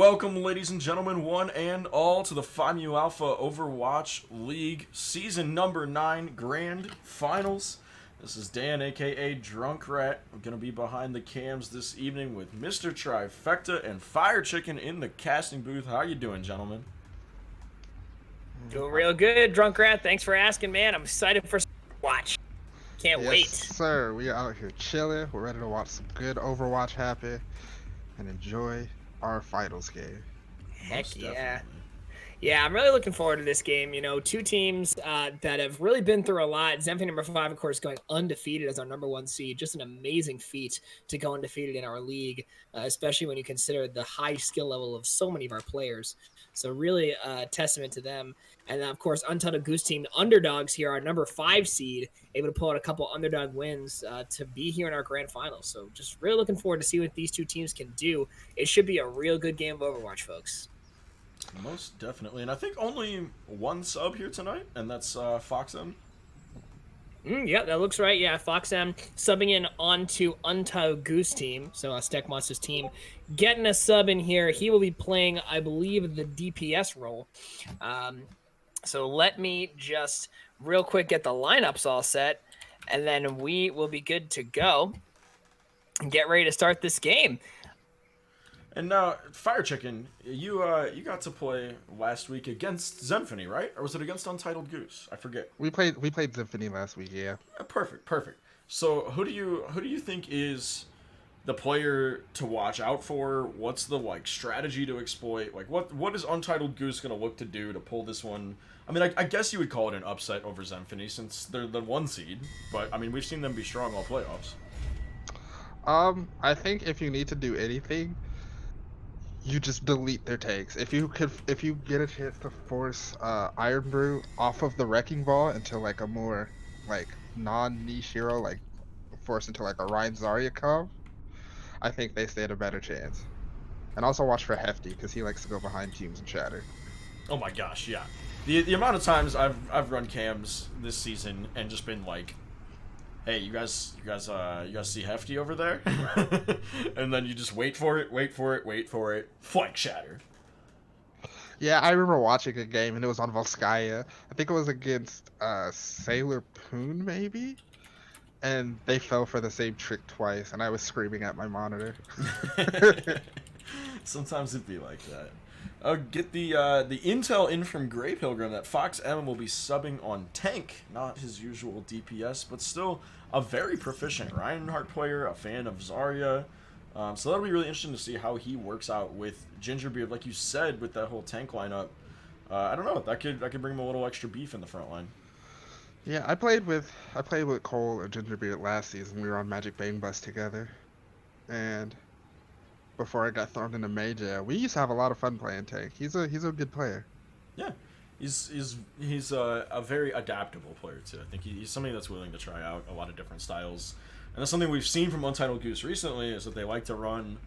Welcome, ladies and gentlemen, one and all, to the PMAOWL Alpha Overwatch League Season number 9 Grand Finals. This is Dan, aka Drunk Rat. I'm going to be behind the cams this evening with Mr. Trifecta and Fire Chicken in the casting booth. How you doing, gentlemen? Doing real good, Drunk Rat. Thanks for asking, man. I'm excited for watch. Can't Yes, wait. sir. We are out here chilling. We're ready to watch some good Overwatch happen and enjoy our finals game. Heck Most yeah. definitely. Yeah, I'm really looking forward to this game. You know, two teams that have really been through a lot. Zenphony number 5, of course, going undefeated as our number 1 seed. Just an amazing feat to go undefeated in our league, especially when you consider the high skill level of so many of our players. So really a testament to them. And then, of course, Untitled Goose team, the underdogs here, our number 5 seed, able to pull out a couple underdog wins to be here in our grand finals. So just really looking forward to see what these two teams can do. It should be a real good game of Overwatch, folks. Most definitely. And I think only one sub here tonight, and that's Fox M. Yeah, that looks right. Yeah, Fox M subbing in onto Untitled Goose team, so Stack Monster's team, getting a sub in here. He will be playing, I believe, the DPS role. So let me just real quick get the lineups all set, and then we will be good to go and get ready to start this game. And now, Fire Chicken, you got to play last week against Zenphony, right? Or was it against Untitled Goose? I forget. We played Zenphony last week, yeah. Perfect. So who do you think is the player to watch out for? What's the strategy to exploit? What is Untitled Goose gonna look to do to pull this one? I mean, I guess you would call it an upset over Zenphony since they're the 1 seed, but I mean we've seen them be strong all playoffs. I think if you need to do anything, you just delete their tanks. If you get a chance to force Iron Brew off of the Wrecking Ball into a more non-niche hero, force into a Ryan Zarya comp, I think they stand a better chance. And also watch for Hefty because he likes to go behind teams and shatter. Oh my gosh, yeah. The amount of times I've run cams this season and just been like, hey, you guys see Hefty over there? And then you just wait for it, flank shatter. Yeah, I remember watching a game and it was on Volskaya. I think it was against Sailor Poon, maybe? And they fell for the same trick twice, and I was screaming at my monitor. Sometimes it'd be like that. Get the intel in from Grey Pilgrim that Fox M will be subbing on tank, not his usual DPS, but still a very proficient Reinhardt player, a fan of Zarya. So that'll be really interesting to see how he works out with Gingerbeard, like you said, with that whole tank lineup. I don't know, that could bring him a little extra beef in the front line. Yeah, I played with Cole and Gingerbeard last season. We were on Magic Bang Bus together, and before I got thrown into Major, we used to have a lot of fun playing tank. He's a good player. Yeah, he's a very adaptable player too. I think he's somebody that's willing to try out a lot of different styles, and that's something we've seen from Untitled Goose recently is that they like to run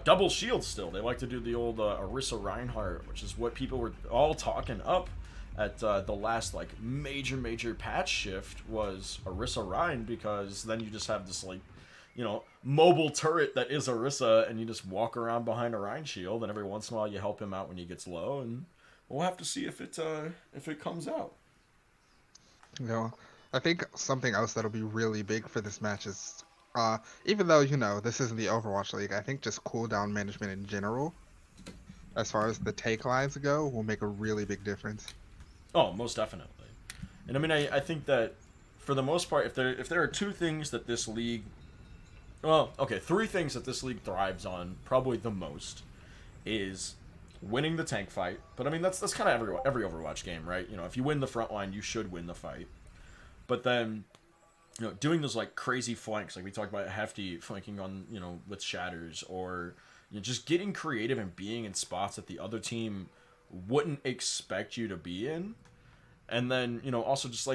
double shields still. They like to do the old Orisa Reinhardt, which is what people were all talking up at the last major patch shift was Orisa Rein, because then you just have this mobile turret that is Orisa, and you just walk around behind a Rein shield, and every once in a while you help him out when he gets low, and we'll have to see if it comes out. I think something else that'll be really big for this match is, even though this isn't the Overwatch League, I think just cooldown management in general, as far as the take lines go, will make a really big difference. Oh, most definitely. And I mean, I think that for the most part, if there are 2 things that this league, well, okay, 3 things that this league thrives on, probably the most, is winning the tank fight. But I mean, that's kind of every Overwatch game, right? If you win the front line, you should win the fight. But then, doing those crazy flanks, like we talked about Hefty flanking on, with shatters, or just getting creative and being in spots that the other team wouldn't expect you to be in. And then, also just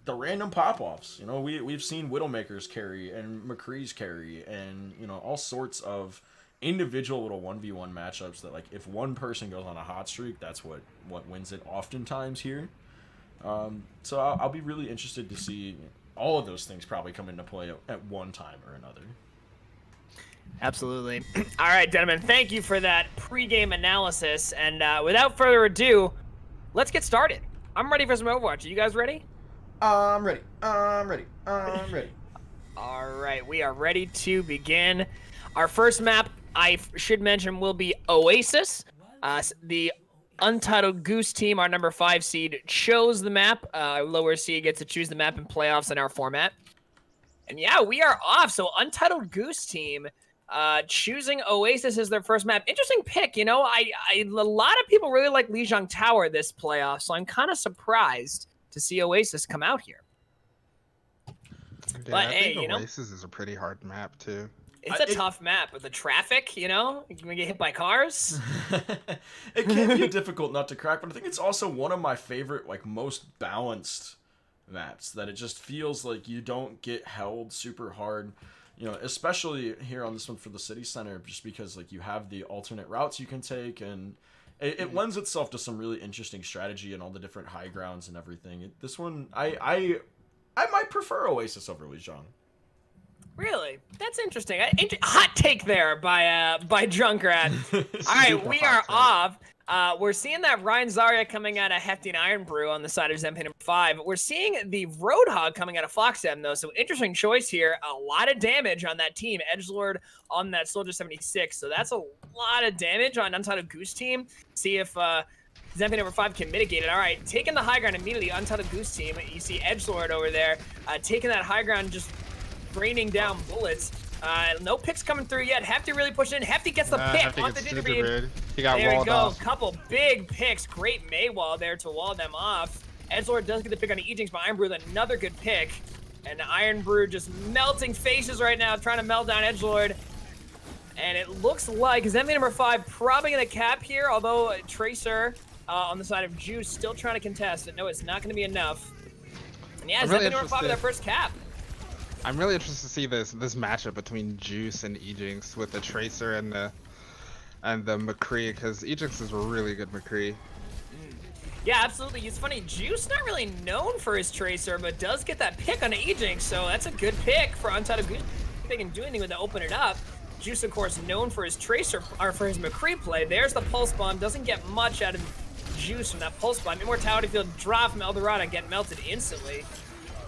the random pop-offs. We've seen Widowmakers carry and McCree's carry and, all sorts of individual little 1v1 matchups that if one person goes on a hot streak, that's what wins it oftentimes here. So I'll be really interested to see all of those things probably come into play at one time or another. Absolutely. All right, gentlemen, thank you for that pregame analysis. And without further ado, let's get started. I'm ready for some Overwatch. Are you guys ready? I'm ready. I'm ready. I'm ready. All right, we are ready to begin. Our first map, I should mention, will be Oasis. The Untitled Goose team, our number 5 seed, chose the map. Our lower seed gets to choose the map in playoffs in our format. And yeah, we are off. So Untitled Goose team choosing Oasis as their first map. Interesting pick. You know, a lot of people really like Lijiang Tower this playoff, so I'm kind of surprised to see Oasis come out here. Yeah, But I hey, think you know, Oasis is a pretty hard map too. it's a tough map with the traffic. You know, you can get hit by cars. It can be difficult not to crack, but I think it's also one of my favorite, like, most balanced maps. That it just feels like you don't get held super hard. You know, especially here on this one for the city center, just because like you have the alternate routes you can take, and it lends itself to some really interesting strategy and all the different high grounds and everything. This one, I might prefer Oasis over Lijiang. Really? That's interesting. Hot take there by Junkrat. All right, we are off. We're seeing that Ryan Zarya coming out of Hefty and Iron Brew on the side of Zenphony number 5. We're seeing the Roadhog coming out of Foxem, though, so interesting choice here. A lot of damage on that team. Edgelord on that Soldier 76, so that's a lot of damage on Untitled Goose team. See if Zenphony number 5 can mitigate it. All right, taking the high ground immediately, Untitled Goose team. You see Edgelord over there taking that high ground, just raining down bullets. No picks coming through yet. Hefty really pushed in. Hefty gets the pick off the Gingerbread. He got there we walled go. off. Couple big picks. Great Maywall there to wall them off. Edgelord does get the pick on the Ejinx, but Iron Brew with another good pick. And Iron Brew just melting faces right now, trying to melt down Edgelord. And it looks like Zenphony number 5 probably going to cap here, although Tracer on the side of Juice still trying to contest. And no, it's not going to be enough. And yeah, Zenphony number 5 with their first cap. I'm really interested to see this matchup between Juice and Ejinx with the Tracer and the McCree, because Ejinx is a really good McCree. Yeah, absolutely. It's funny, Juice not really known for his Tracer, but does get that pick on Ejinx, so that's a good pick for Untitled Goose. They can do anything with it to open it up. Juice, of course, known for his Tracer, or for his McCree play. There's the Pulse Bomb. Doesn't get much out of Juice from that Pulse Bomb. Immortality Field drop from Eldorado, get melted instantly.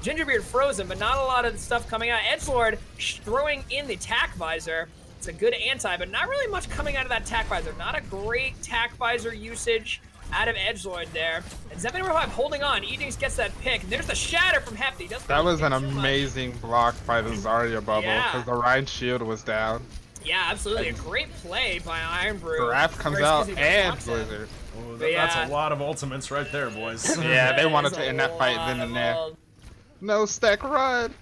Gingerbeard frozen, but not a lot of stuff coming out. Edgelord throwing in the tack visor. It's a good anti, but not really much coming out of that tack visor. Not a great tack visor usage out of Edgelord there. And Zenphony number 5 holding on. Ejinx gets that pick. And there's the shatter from Hefty. That was an amazing block by the Zarya bubble, because the Rhine shield was down. Yeah, absolutely. A great play by Iron Brew. Graf comes out and Blizzard. Oh, that's a lot of ultimates right there, boys. Yeah, they wanted to end that fight then and there. No, Stack, run!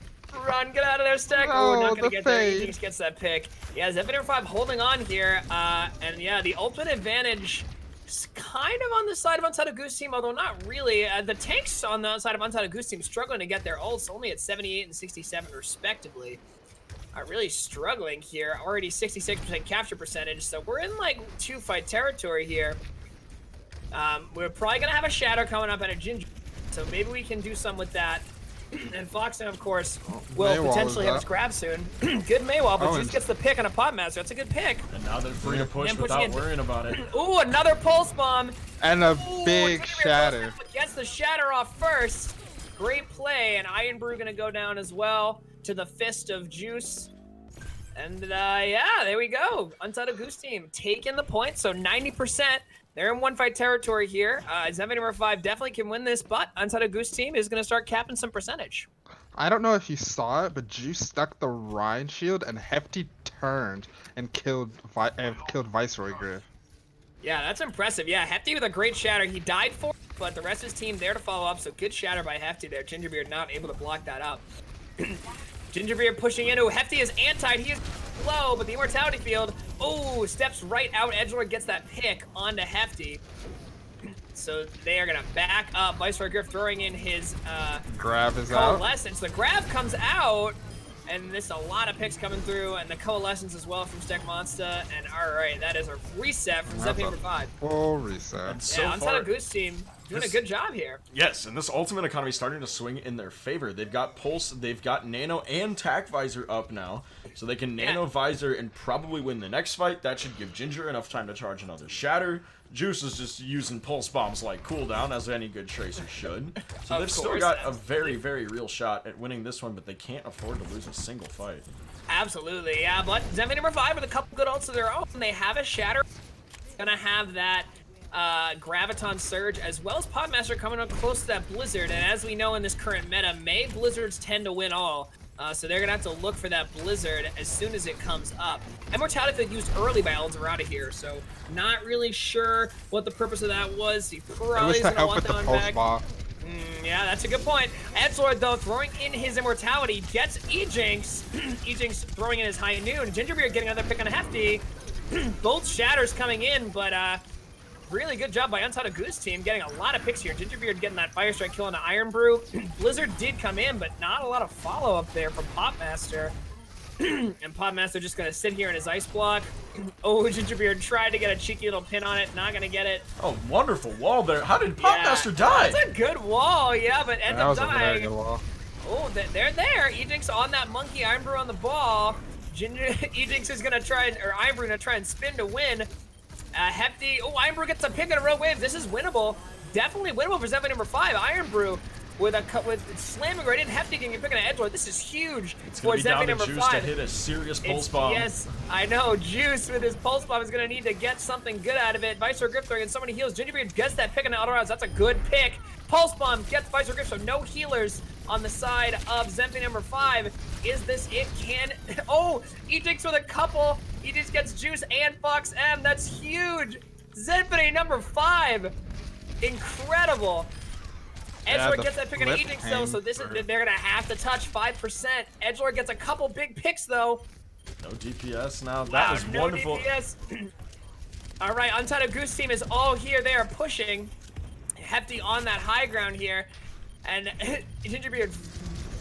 Run, get out of there, Stack. Oh, we're not gonna get there. Ejinx gets that pick. Yeah, Zenphony number 5 holding on here. And yeah, the ultimate advantage is kind of on the side of Untitled Goose team, although not really. The tanks on the side of Untitled Goose team struggling to get their ults, only at 78 and 67 respectively. Are really struggling here. Already 66% capture percentage, so we're in like 2-fight territory here. We're probably gonna have a shadow coming up at a Ginger, so maybe we can do some with that. And Foxen, of course, will Maywall potentially have his grab soon. Good Maywall, but Juice gets the pick on a Pot Master. That's a good pick. And now they're free to push without worrying about it. Ooh, another Pulse Bomb. And a big shatter. Gets the shatter off first. Great play, and Iron Brew gonna go down as well to the fist of Juice. And yeah, there we go. Untitled Goose team taking the point, so 90%. They're in 1-fight territory here. Zenphony number 5 definitely can win this, but Untitled Goose team is going to start capping some percentage. I don't know if you saw it, but Juice stuck the Rhine shield and Hefty turned and killed Viceroy Griff. Yeah, that's impressive. Yeah, Hefty with a great shatter. He died for it, but the rest of his team there to follow up, so good shatter by Hefty there. Gingerbeard not able to block that up. Gingerbeard pushing into Hefty is anti. He is low, but the Immortality Field, steps right out. Edgelord gets that pick onto Hefty. So they are going to back up. Viceroy Griff throwing in his grab is out. Coalescence. The grab comes out. And this a lot of picks coming through, and the coalescence as well from Steck Monster. And all right, that is a reset from Zenphony number 5. Full reset. And so Yeah, far, Untitled Goose team doing a good job here. yes, and this ultimate economy is starting to swing in their favor. They've got Pulse, they've got Nano and Tac Visor up now, so they can Nano Visor and probably win the next fight. That should give Ginger enough time to charge another Shatter. Juice is just using Pulse Bombs like cooldown, as any good Tracer should. So they've still got a very, very real shot at winning this one, but they can't afford to lose a single fight. Absolutely, yeah, but Zenphony number 5 with a couple good ults of their own. They have a Shatter, gonna have that Graviton Surge, as well as Podmaster coming up close to that Blizzard, and as we know in this current meta, May Blizzards tend to win all. So they're gonna have to look for that Blizzard as soon as it comes up. Immortality used early by Eldorado here, so not really sure what the purpose of that was. He probably is gonna want that one back. Yeah, that's a good point. Edgelord, though, throwing in his Immortality, gets E-Jinx. E-Jinx throwing in his High Noon. Gingerbeard getting another pick on a Hefty. Both Shatters coming in, but really good job by Untitled Goose team getting a lot of picks here. Gingerbeard getting that Fire Strike kill on the Iron Brew. Blizzard did come in, but not a lot of follow-up there from Popmaster. And Podmaster just gonna sit here in his Ice Block. Oh, Gingerbeard tried to get a cheeky little pin on it, not gonna get it. Oh, wonderful wall there. How did Podmaster die? That's a good wall, yeah, but end up dying. That was a very good wall. Oh, they're there. E-Jinx on that monkey, Iron Brew on the ball. E-Jinx is gonna try, or Iron Brew gonna try and spin to win. Hefty, oh, Iron Brew gets a pick on a Rogue Wave. This is winnable. Definitely winnable for Zenphony number 5. Iron Brew with slamming right in. Hefty getting a pick on an Edgelord. This is huge for Zenphony number 5. Juice to hit a serious Pulse Bomb. Yes, I know. Juice with his Pulse Bomb is going to need to get something good out of it. Visor Grip throwing in so many heals. Gingerbeard gets that pick on the Eldorado. That's a good pick. Pulse Bomb gets Visor Grip, so no healers on the side of Zenphony number 5. Is this it? Oh, E-Jinx with a couple. E-Jinx gets Juice and Fox M. That's huge. Zenphony number 5. Incredible. Edgelord gets that pick on E-Jinx though, so they're gonna have to touch 5%. Edgelord gets a couple big picks though. No DPS now. That was wonderful. DPS. All right, Untitled Goose team is all here. They are pushing. Hefty on that high ground here, and Gingerbeard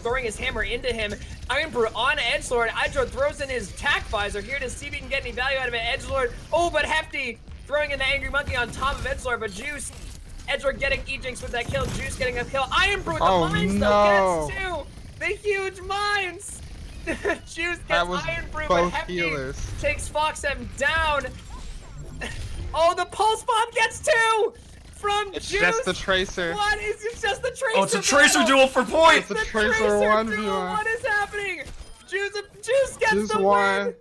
throwing his hammer into him. Iron Brew on Edgelord. Edgelord throws in his Tac Visor here to see if he can get any value out of it. Edgelord, oh, but Hefty throwing in the Angry Monkey on top of Edgelord, but Juice. Edgelord getting E-Jinx with that kill. Juice getting a kill. Iron Brew with the mines though gets 2. The huge mines. Juice gets Iron Brew, but Hefty takes Fox M down. Oh, the Pulse Bomb gets 2 from Juice. It's just the Tracer. What is it? Just the Tracer. Oh, it's a Tracer duel for points. It's a Tracer 1v1. What is happening? Juice gets Juice the won. win.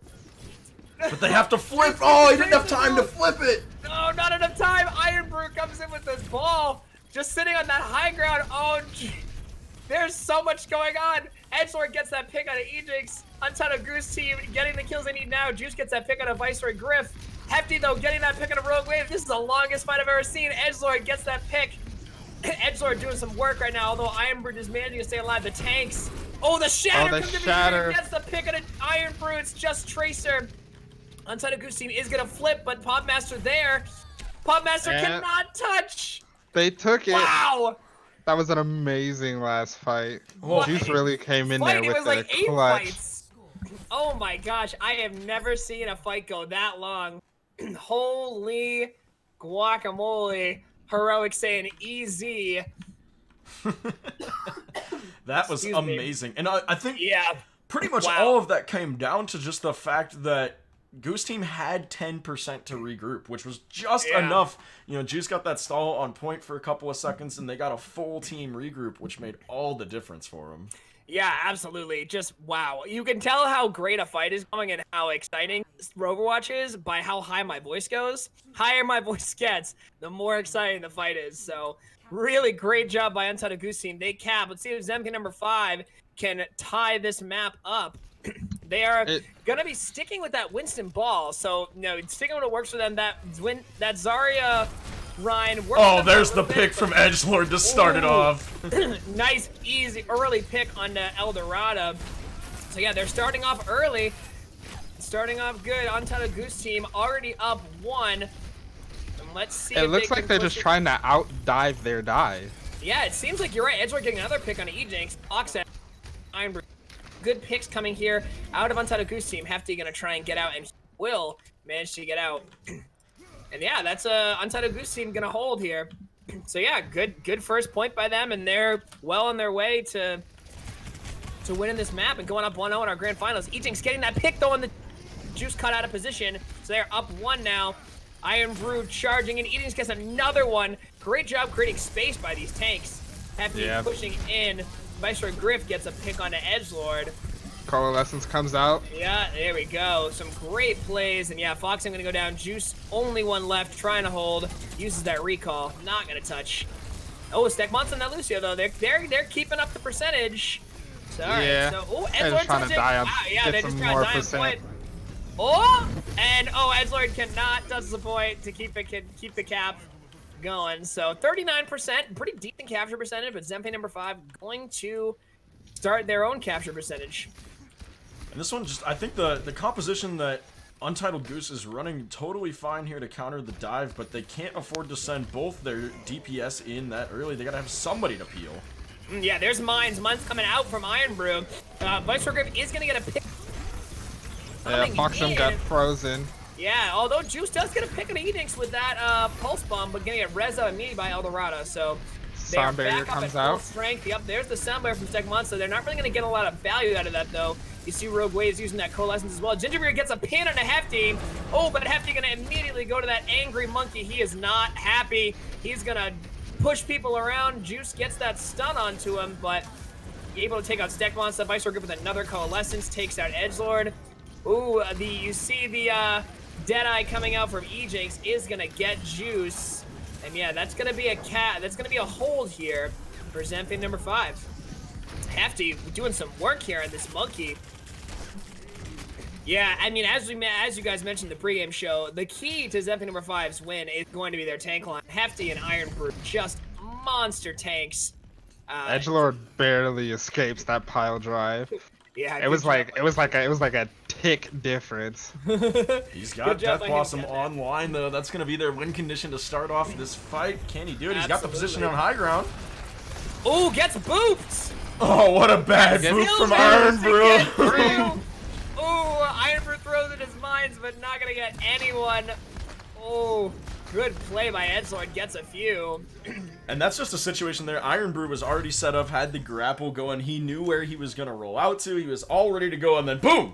But they have to flip. Oh, he didn't have time to flip it. No, not enough time. Iron Brew comes in with this ball, just sitting on that high ground. Oh, there's so much going on. Edgelord gets that pick out of E-Jinx. Untitled Goose team getting the kills they need now. Juice gets that pick out of Viceroy Griff. Hefty, though, getting that pick on a Rogue Wave. This is the longest fight I've ever seen. Edgelord gets that pick. Edgelord doing some work right now, although Iron Brew is managing to stay alive. The tanks. Oh, the Shatter comes in here. Gets the pick on an Iron Brew. It's just Tracer. Untitled Goose team is gonna flip, but Podmaster there. Podmaster cannot touch. They took it. Wow. That was an amazing last fight. Juice really came in there with it was like 8 clutch. fights. Oh my gosh, I have never seen a fight go that long. Holy guacamole. Heroic saying easy. That was amazing. And I think pretty much Wow. all of that came down to just the fact that Goose team had 10% to regroup, which was just enough. You know, Juice got that stall on point for a couple of seconds, and they got a full team regroup, which made all the difference for them. Yeah, absolutely. Just wow. You can tell how great a fight is going and how exciting Overwatch is by how high my voice goes. Higher my voice gets, the more exciting the fight is. So really great job by Untitled Goose team. They cap. Let's see if Zemka number 5 can tie this map up. They are gonna be sticking with that Winston ball, so sticking with what works for them. That Zarya Ryan. Oh, there's the pick from Edgelord to start it off. Nice, easy early pick on Eldorado. So yeah, they're starting off early, starting off good. Untitled Goose team already up 1. And let's see. It looks like they're just trying to out dive their dive. Yeah, it seems like you're right. Edgelord getting another pick on E-Jinx. Oxen, Iron Brew. good picks coming here out of Untitled Goose team. Hefty gonna try and get out, and he will manage to get out. And yeah, that's Untitled Goose team gonna hold here. So yeah, good first point by them, and they're well on their way to winning this map and going up 1-0 in our grand finals. Ejinx getting that pick though, and the Juice cut out of position, so they're up 1 now. Iron Brew charging, and Ejinx gets another one. Great job creating space by these tanks. Hefty pushing in. Viceroy Griff gets a pick onto Edgelord. Coalescence comes out. Yeah, there we go. Some great plays. And yeah, Fox, I'm going to go down. Juice, only one left, trying to hold. Uses that recall. Not going to touch. Oh, Stekmon's on that Lucio, though. They're keeping up the percentage. So, all right. So, oh, Edgelord trying to die up. Yeah, they're just trying to die on point. Oh, and Edgelord cannot touch the point to keep the cap going. So 39%, pretty decent capture percentage, but Zenphony number 5 going to start their own capture percentage. And this one I think the composition that Untitled Goose is running totally fine here to counter the dive, but they can't afford to send both their DPS in that early. They gotta have somebody to peel. Yeah, there's Mines. Mines coming out from Iron Brew. Viceroy Griff is gonna get a pick. Yeah, Foxham got frozen. Yeah, although Juice does get a pick on Ejinx with that Pulse Bomb, but getting it res out immediately by Eldorado, so Sound barrier comes out. Strength. Yep, there's the sound barrier from Stekmon, so they're not really going to get a lot of value out of that, though. You see Rogue Waves using that Coalescence as well. Gingerbeard gets a pin on a Hefty. Oh, but Hefty going to immediately go to that Angry Monkey. He is not happy. He's going to push people around. Juice gets that stun onto him, but able to take out Stekmon. So Viceroy Grip with another Coalescence, takes out Edgelord. Ooh, you see the Deadeye coming out from Ejinx is going to get Juice. And yeah, that's gonna be a hold here for Zenphony number 5. Hefty doing some work here on this monkey. Yeah, I mean, as you guys mentioned in the pregame show, the key to Zenphony number 5's win is going to be their tank line. Hefty and Iron Brew, just monster tanks. Edgelord barely escapes that pile drive. Yeah, it was like a tick difference. He's got Death Blossom online though. That's gonna be their win condition to start off this fight. Can he do it? He's got the position on high ground. Oh, gets booped. Oh, what a bad boop from Iron Brew. Oh, Iron Brew throws in his mines, but not gonna get anyone. Oh, good play by Edgelord, gets a few. And that's just a situation there. Iron Brew was already set up, had the grapple going. He knew where he was going to roll out to. He was all ready to go, and then boom!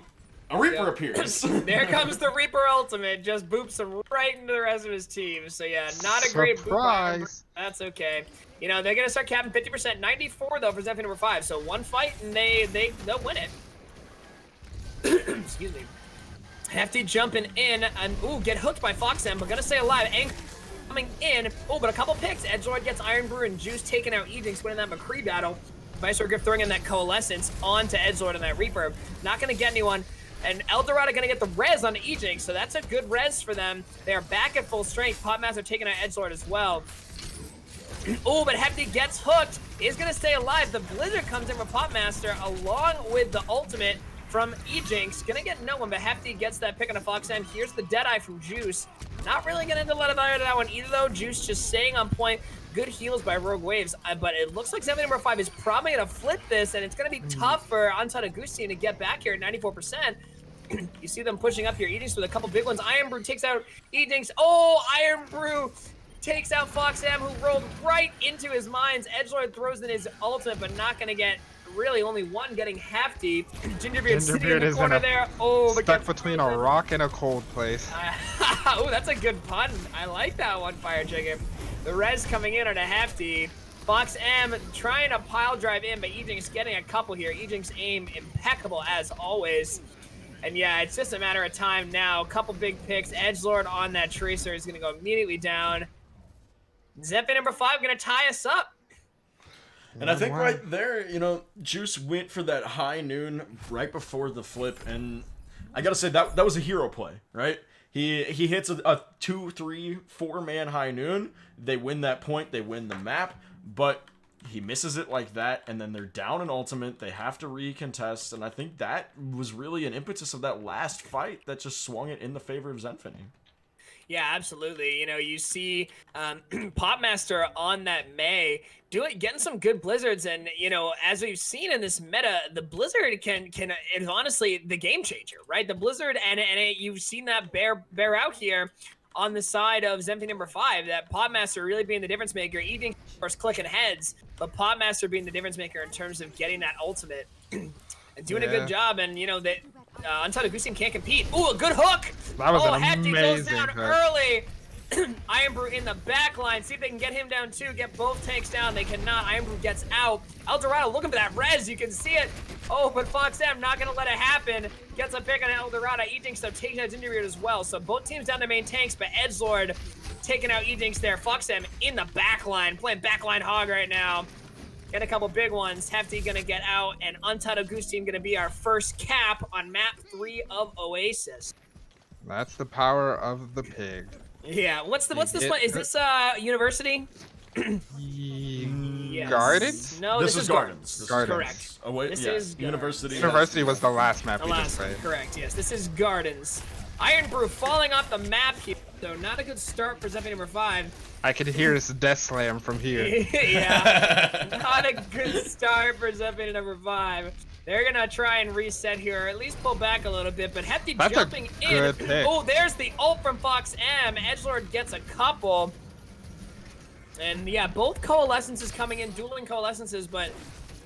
A Reaper appears. There comes the Reaper ultimate. Just boops him right into the rest of his team. So yeah, not a great boop. That's okay. You know, they're going to start capping 50%. 94, though, for Zenphony number 5. So one fight, and they'll win it. Excuse me. Hefty jumping in, and ooh, get hooked by Foxam, but gonna stay alive. Coming in. Oh, but a couple picks. Edgelord gets Iron Brew and Juice taking out Ejinx, winning that McCree battle. Viceroy Griff throwing in that Coalescence onto Edgelord and that Reaper. Not going to get anyone. And Eldorado going to get the res on Ejinx, so that's a good res for them. They are back at full strength. Popmaster taking out Edgelord as well. Oh, but Hefty gets hooked. Is going to stay alive. The Blizzard comes in from Popmaster along with the ultimate from Ejinx. Gonna get no one, but Hefty gets that pick on a Foxam. Here's the Deadeye from Juice. Not really gonna let it out of that one either, though. Juice just staying on point. Good heals by Rogue Waves, but it looks like Zenphony number 5 is probably gonna flip this, and it's gonna be tough for Untitled Goose team to get back here at 94%. You see them pushing up here. Ejinx with a couple big ones. Iron Brew takes out Ejinx. Oh, Iron Brew takes out Foxam, who rolled right into his mines. Edgelord throws in his ultimate, but not gonna get really only one getting Hefty. Gingerbeard sitting in the corner there. Oh, but stuck between a rock and a cold place. Oh, that's a good pun. I like that one, Fire Chicken. The res coming in on a Hefty. Fox M trying to pile drive in, but Ejinx getting a couple here. Ejinx aim impeccable as always. And yeah, it's just a matter of time now. A couple big picks. Edgelord on that Tracer is going to go immediately down. Zenphony number 5 going to tie us up. And I think right there, you know, Juice went for that high noon right before the flip, and I gotta say that was a hero play, right? He hits a 2, 3, 4-man high noon. They win that point, they win the map, but he misses it like that, and then they're down an ultimate. They have to recontest, and I think that was really an impetus of that last fight that just swung it in the favor of Zenphony. Yeah, absolutely. You know, you see Popmaster on that May getting some good blizzards, and you know, as we've seen in this meta, the blizzard can is honestly the game changer, right? The blizzard, you've seen that bear out here on the side of Zenphony No.5. That Popmaster really being the difference maker. Eating, of course, clicking heads, but Popmaster being the difference maker in terms of getting that ultimate. And doing a good job, and you know that Untitled Goose Team can't compete. Ooh, a good hook! That was an Hefty goes amazing down hook. early. Iron Brew in the back line. See if they can get him down too. Get both tanks down. They cannot. Iron Brew gets out. Eldorado looking for that res. You can see it. Oh, but Fox M not going to let it happen. Gets a pick on Eldorado. Edinks though taking out Gingerbeard as well. So both teams down their main tanks, but Edgelord taking out Edinks there. Fox M in the back line. Playing backline hog right now. Get a couple big ones. Hefty gonna get out, and Untitled Goose Team gonna be our first cap on map 3 of Oasis. That's the power of the pig. Yeah. What's this one? Is this University? Yes. Gardens? No, This is Gardens. This Gardens. is correct. Oh wait, This yeah. is University. University was the last map The we last just one, played. correct. Yes, this is Gardens. Iron Brew falling off the map here, so not a good start for Zenphony No.5. I could hear his death slam from here. Yeah, not a good start for Zenphony No.5. They're gonna try and reset here, or at least pull back a little bit. But Hefty That's jumping a good in. pick. Oh, there's the ult from Fox M. Edgelord gets a couple. And yeah, both coalescences coming in, dueling coalescences, but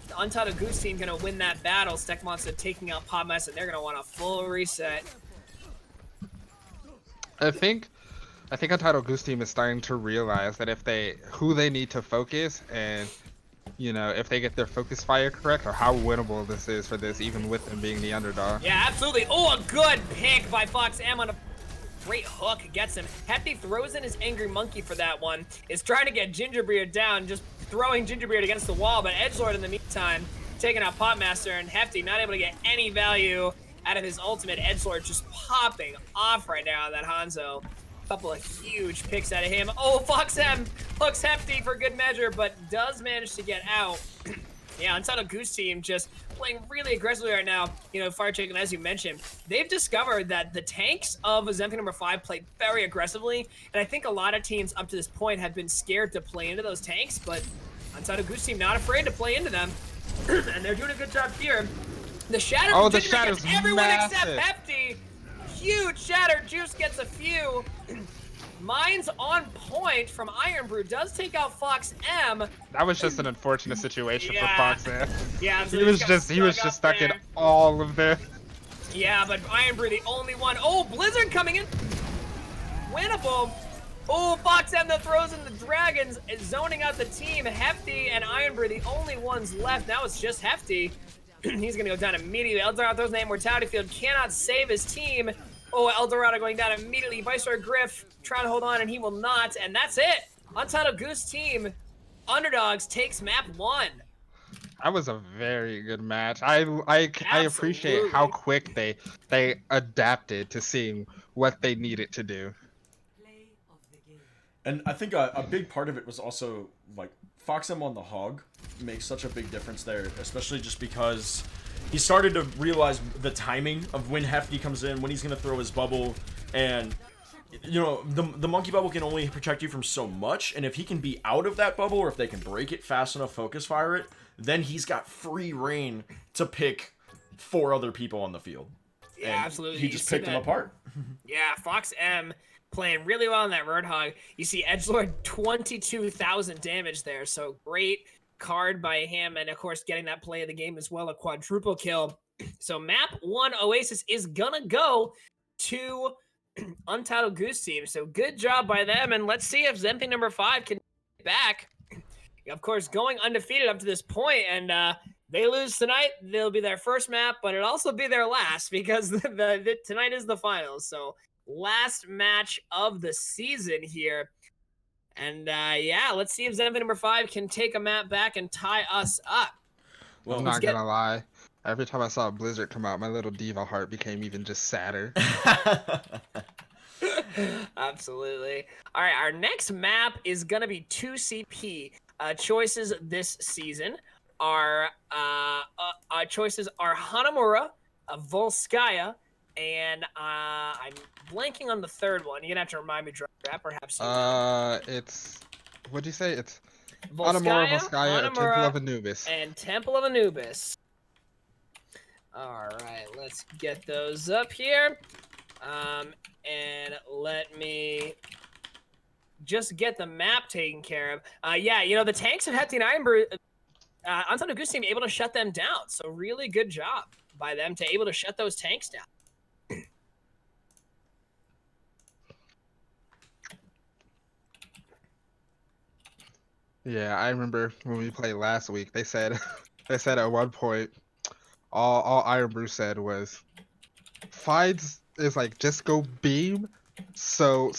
the Untitled Goose Team gonna win that battle. Steck Monster taking out Podmess, and they're gonna want a full reset. I think Untitled Goose Team is starting to realize that who they need to focus, and you know, if they get their focus fire correct, or how winnable this is for this, even with them being the underdog. Yeah, absolutely. Oh, a good pick by Fox M on a great hook. Gets him. Hefty throws in his Angry Monkey for that one. Is trying to get Gingerbeard down, just throwing Gingerbeard against the wall, but Edgelord in the meantime taking out Potmaster, and Hefty not able to get any value out of his ultimate. Edgelord just popping off right now on that Hanzo. Couple of huge picks out of him. Oh, Fox M hooks Hefty for good measure, but does manage to get out. Yeah, Untitled Goose Team just playing really aggressively right now. You know, Fire Chicken, as you mentioned, they've discovered that the tanks of Zenphony No.5 play very aggressively, and I think a lot of teams up to this point have been scared to play into those tanks, but Untitled Goose Team not afraid to play into them, and they're doing a good job here. The Shatter from the Gingerbeard Shatter's gets everyone massive. except Hefty. Huge Shatter. Juice gets a few. Mines on point from Iron Brew does take out Fox M. That was just an unfortunate situation for Yeah. Fox M. Yeah, He was just stuck in all of this. Yeah, but Iron Brew the only one. Oh, Blizzard coming in. Winnable. Oh, Fox M that throws in the dragons, is zoning out the team. Hefty and Iron Brew the only ones left. Now it's just Hefty. He's gonna go down immediately. Eldorado throws in the Immortality Field, cannot save his team. Oh, Eldorado going down immediately. Viceroy Griff trying to hold on, and he will not. And that's it. Untitled Goose Team, Underdogs takes map 1. That was a very good match. I appreciate how quick they adapted to seeing what they needed to do. And I think a big part of it was also, like, Fox M on the hog makes such a big difference there, especially just because he started to realize the timing of when Hefty comes in, when he's going to throw his bubble, and, you know, the monkey bubble can only protect you from so much, and if he can be out of that bubble, or if they can break it fast enough, focus fire it, then he's got free reign to pick 4 other people on the field. Yeah, and absolutely. He just picked them apart. Yeah, Fox M playing really well on that Roadhog. You see Edgelord 22,000 damage there, so great card by him, and of course getting that play of the game as well, a quadruple kill. So map 1 Oasis is gonna go to Untitled Goose Team, so good job by them, and let's see if Zenphony No.5 can get back. Of course, going undefeated up to this point, and they lose tonight, they'll be their first map, but it'll also be their last, because tonight is the finals, so last match of the season here. And yeah, let's see if Zenphony No.5 can take a map back and tie us up. Well, I'm not gonna lie. Every time I saw Blizzard come out, my little diva heart became even just sadder. Absolutely. All right, our next map is gonna be 2CP. Choices this season are choices are Hanamura, Volskaya, And I'm blanking on the third one. You're gonna have to remind me, Drat, perhaps. It's what'd you say? It's Volskaya, Volskaya, Temple Hanamura, of Anubis. and Temple of Anubis. All right, let's get those up here. And let me just get the map taken care of. Yeah, you know, the tanks of Hefty and Ironbrew, Untitled Goose team able to shut them down. So really good job by them to able to shut those tanks down. Yeah, I remember when we played last week. They said at one point, all Iron Brew said was, "Fides is like just go beam, so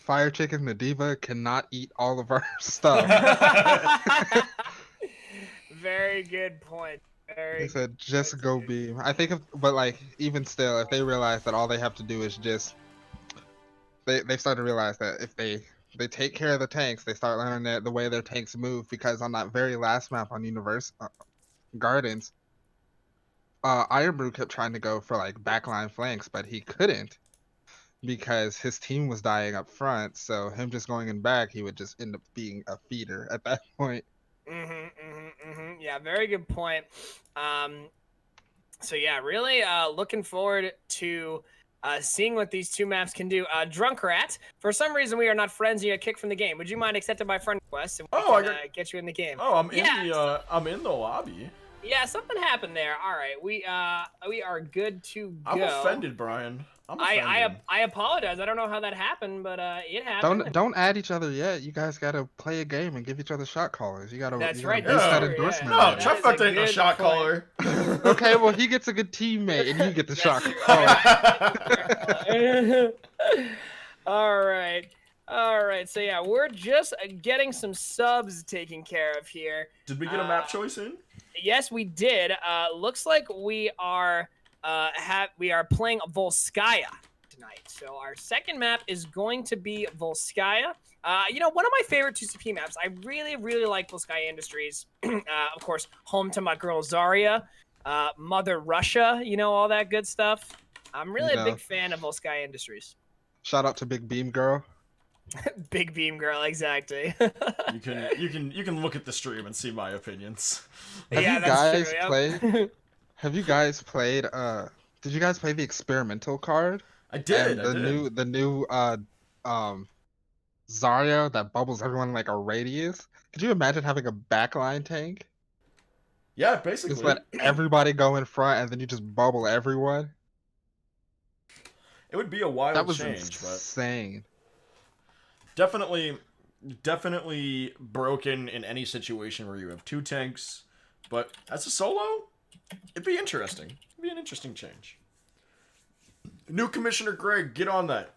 Fire Chicken the Diva cannot eat all of our stuff." Very good point. They said just go beam. I think but like even still, if they realize that all they have to do is just they start to realize that if they take care of the tanks, they start learning the way their tanks move. Because on that very last map on Universe Gardens, Iron Brew kept trying to go for like backline flanks, but he couldn't because his team was dying up front. So him just going in back, he would just end up being a feeder at that point. Yeah, very good point. So yeah, really looking forward to seeing what these two maps can do. Drunk Rat, for some reason we are not friends and you got kicked from the game. Would you mind accepting my friend request and we can get you in the game? Oh, I'm in the lobby. Yeah, something happened there. All right, we are good to go. I'm offended, Brian. I apologize. I don't know how that happened, but it happened. Don't add each other yet. You guys gotta play a game and give each other shot callers. You gotta. That's right. Boost that Yeah. endorsement. No, rating. Chuck ain't a shot caller. Okay, well he gets a good teammate and you get the shot caller. All right. So yeah, we're just getting some subs taken care of here. Did we get a map choice in? Yes, we did. Looks like we are playing Volskaya tonight. So our second map is going to be Volskaya. You know, one of my favorite 2CP maps. I really, really like Volskaya Industries. Of course, home to my girl Zarya, Mother Russia. You know, all that good stuff. I'm really a big fan of Volskaya Industries. Shout out to Big Beam Girl. Big Beam Girl, exactly. You can look at the stream and see my opinions. Have you guys played? Have you guys played? Did you guys play the experimental card? I did. And the new Zarya that bubbles everyone like a radius. Could you imagine having a backline tank? Yeah, basically. Just let everybody go in front, and then you just bubble everyone. It would be a wild that was change, insane. But definitely broken in any situation where you have two tanks. But as a solo, it'd be interesting. It'd be an interesting change. New Commissioner Greg, get on that.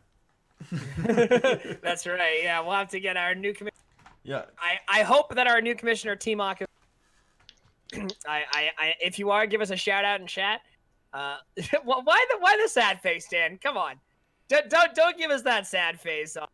That's right. Yeah, we'll have to get our new commissioner. Yeah. I hope that our new commissioner T-Mock. If you are, give us a shout out in chat. Why the sad face, Dan? Come on, don't give us that sad face on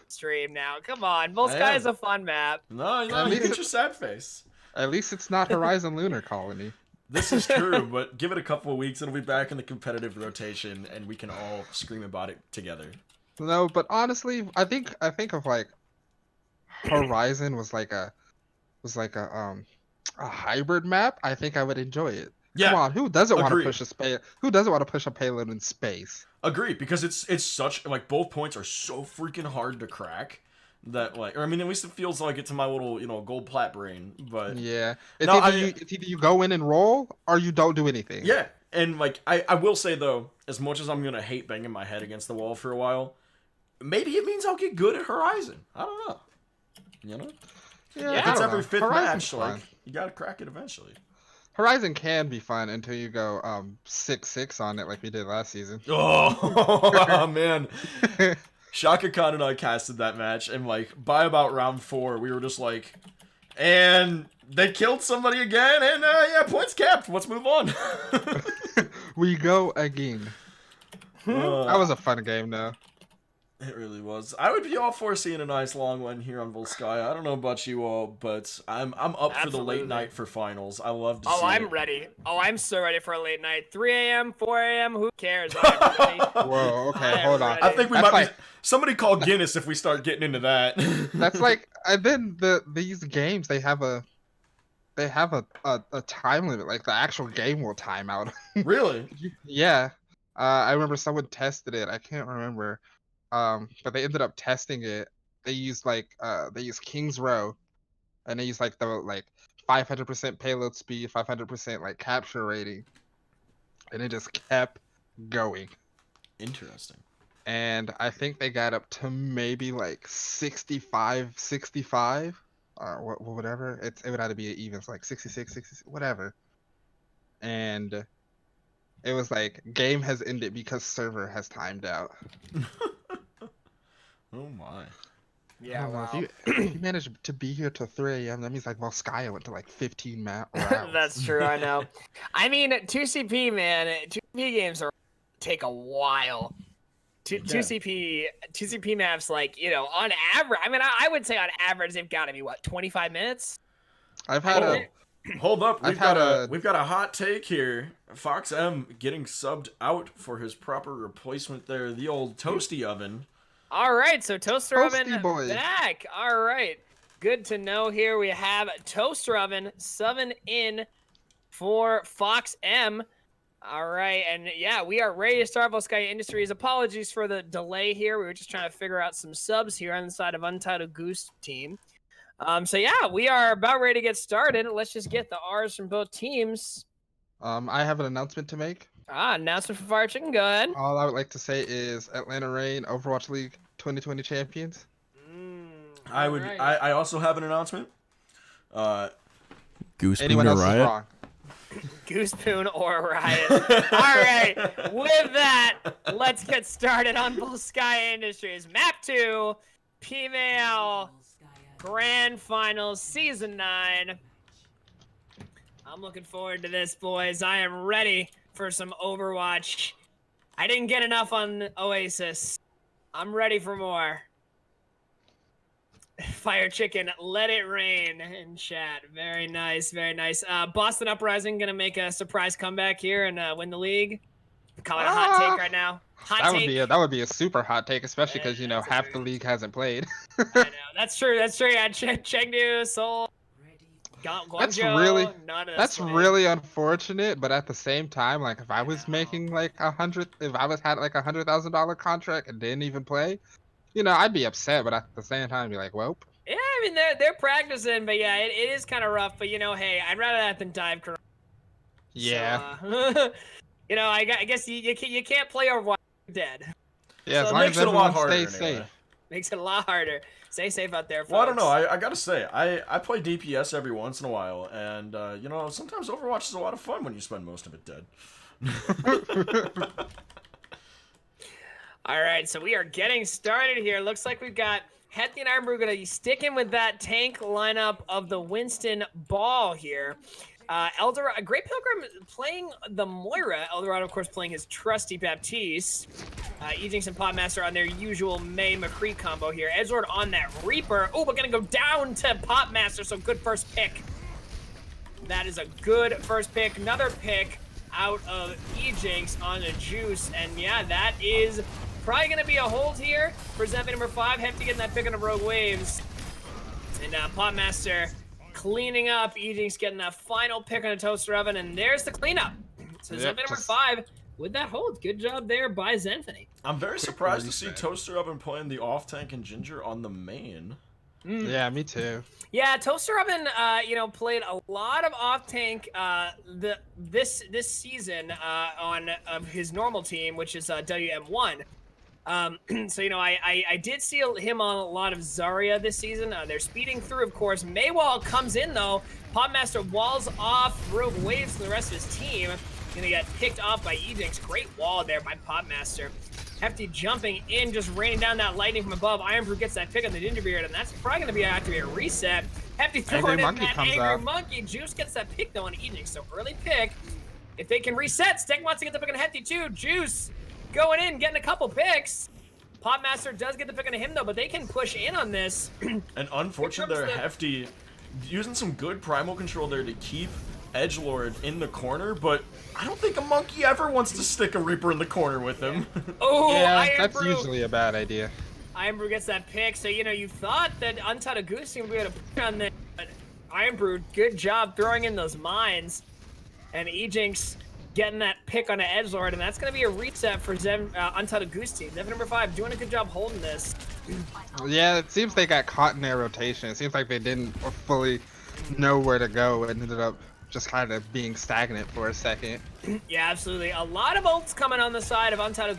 stream now. Come on, Volskaya is a fun map. No, you get your sad face. At least it's not Horizon Lunar Colony. This is true, but give it a couple of weeks, it'll be back in the competitive rotation, and we can all scream about it together. No, but honestly, I think of like Horizon was like a hybrid map. I think I would enjoy it. Yeah. Come on, who doesn't want to push a space? Who doesn't want to push a payload in space? Agree, because it's such like both points are so freaking hard to crack that like, or I mean, at least it feels like it to my little gold plat brain. But yeah, it's either you go in and roll or you don't do anything. Yeah, and like I will say though, as much as I'm gonna hate banging my head against the wall for a while, maybe it means I'll get good at Horizon. I don't know. You know? Yeah, if it's every fifth Horizon's match, like you gotta crack it eventually. Horizon can be fun until you go 6-6 on it like we did last season. Oh man. Shaka Khan and I casted that match, and like by about round 4, we were just like, and they killed somebody again, and yeah, points capped. Let's move on. We go again. That was a fun game, though. It really was. I would be all for seeing a nice long one here on Volskaya. I don't know about you all, but I'm up for the late night for finals. I love to see Oh, I'm it. ready. Oh, I'm so ready for a late night. 3 a.m., 4 a.m., who cares? I'm ready. Whoa, okay, I am hold on. ready. I think we That's might like- be. Somebody call Guinness if we start getting into that. That's like, and then these games they have a time limit. Like the actual game will time out. Really? Yeah. I remember someone tested it. I can't remember. But they ended up testing it. They used King's Row, and they used like the 500% payload speed, 500% like capture rating, and it just kept going. Interesting. And I think they got up to maybe like 65, whatever. It would have to be even. It's like 66, whatever. And it was like game has ended because server has timed out. Oh my. Yeah, Well, wow. if you managed to be here till 3 a.m., that means like Volskaya went to like 15 rounds. That's true, I know. I mean, 2CP, man, 2CP games take a while. 2CP maps, like, you know, on average, I mean, I would say on average they've got to be, what, 25 minutes? I've had Oh. Hold up, we've got a- a hot take here. Fox M getting subbed out for his proper replacement there, the old toasty oven. All right, so Toaster Toasty Oven boy. back. All right, good to know. Here we have Toaster Oven subbing in for Fox M. All right, and yeah, we are ready to start Volskaya Industries. Apologies for the delay here. We were just trying to figure out some subs here on the side of Untitled Goose team. So yeah, we are about ready to get started. Let's just get the R's from both teams. I have an announcement to make. Announcement for Fire Chicken. Go ahead. All I would like to say is Atlanta Reign Overwatch League 2020 champions. I also have an announcement. Goose Anyone Poon or else is Riot? wrong. Goosepoon or Riot. All right, with that, let's get started on Volskaya Industries. Map 2, PMAOWL Grand Finals Season 9. I'm looking forward to this, boys. I am ready for some Overwatch. I didn't get enough on Oasis. I'm ready for more. Fire Chicken, let it rain in chat. Very nice, very nice. Boston Uprising gonna make a surprise comeback here and win the league. Call it a hot take right now. Hot take. That would be a super hot take, especially Yeah, because you know that's a half very the good league hasn't played. I know. That's true. That's true. Yeah, Chengdu, Seoul, Guangzhou. None of That's played. really unfortunate, but at the same time, like if I was making like had like $100,000 contract and didn't even play, you know, I'd be upset. But at the same time, be like, well, Yeah, I mean they're practicing, but yeah, it is kind of rough. But you know, hey, I'd rather that than dive. yeah, So, you know, I guess you can't play Overwatch dead. yeah. So As it long makes as it a lot everyone harder stays anyway. safe. Makes it a lot harder. Stay safe out there, folks. Well, I don't know. I gotta say, I play DPS every once in a while, and you know, sometimes Overwatch is a lot of fun when you spend most of it dead. All right, so we are getting started here. Looks like we've got Hetty and Ironbrew going to be sticking with that tank lineup of the Winston Ball here. Eldorado, Great Pilgrim playing the Moira. Eldorado, of course, playing his trusty Baptiste. Ejinx and Popmaster on their usual May McCree combo here. Edgelord on that Reaper. Oh, but going to go down to Popmaster, so good first pick. That is a good first pick. Another pick out of Ejinx on the Juice. And yeah, that is probably going to be a hold here for Zenphony number 5. Hefty getting that pick on the Rogue Waves. And Popmaster cleaning up. Ejinx getting that final pick on a Toaster Oven. And there's the cleanup. So Yep, Zenphony number 5 with that hold. Good job there by Zenphony. I'm very surprised to see Toaster Oven playing the off tank and Ginger on the main. Yeah, me too. Yeah, Toaster Oven, you know, played a lot of off tank this season on his normal team, which is WM1. So you know, I did see him on a lot of Zarya this season. They're speeding through, of course. PMAOWL comes in though. Popmaster walls off Rogue Waves to the rest of his team. Gonna get picked off by Ejinx. Great wall there by Popmaster. Hefty jumping in, just raining down that lightning from above. Ironbrew gets that pick on the Gingerbeard, and that's probably going to have to be a reset. Hefty throwing in that Angry Monkey. Juice gets that pick, though, on Ejinx, so early pick. If they can reset, Steck wants to get the pick on Hefty, too. Juice going in, getting a couple picks. Popmaster does get the pick on him though, but they can push in on this. And unfortunately, they're Hefty using some good primal control there to keep Edgelord in the corner, but I don't think a monkey ever wants to stick a Reaper in the corner with him. Oh, yeah, that's usually a bad idea. Iron Brew gets that pick, so you thought that Untitled Goose would be able to push on this, but Iron Brew, good job throwing in those mines, and Ejinx getting that pick on an Edgelord, and that's going to be a reset for Untitled Goose team. Zenphony #5 doing a good job holding this. Yeah, it seems they got caught in their rotation. It seems like they didn't fully know where to go and ended up just kind of being stagnant for a second. Yeah, absolutely. A lot of ults coming on the side of Untitled.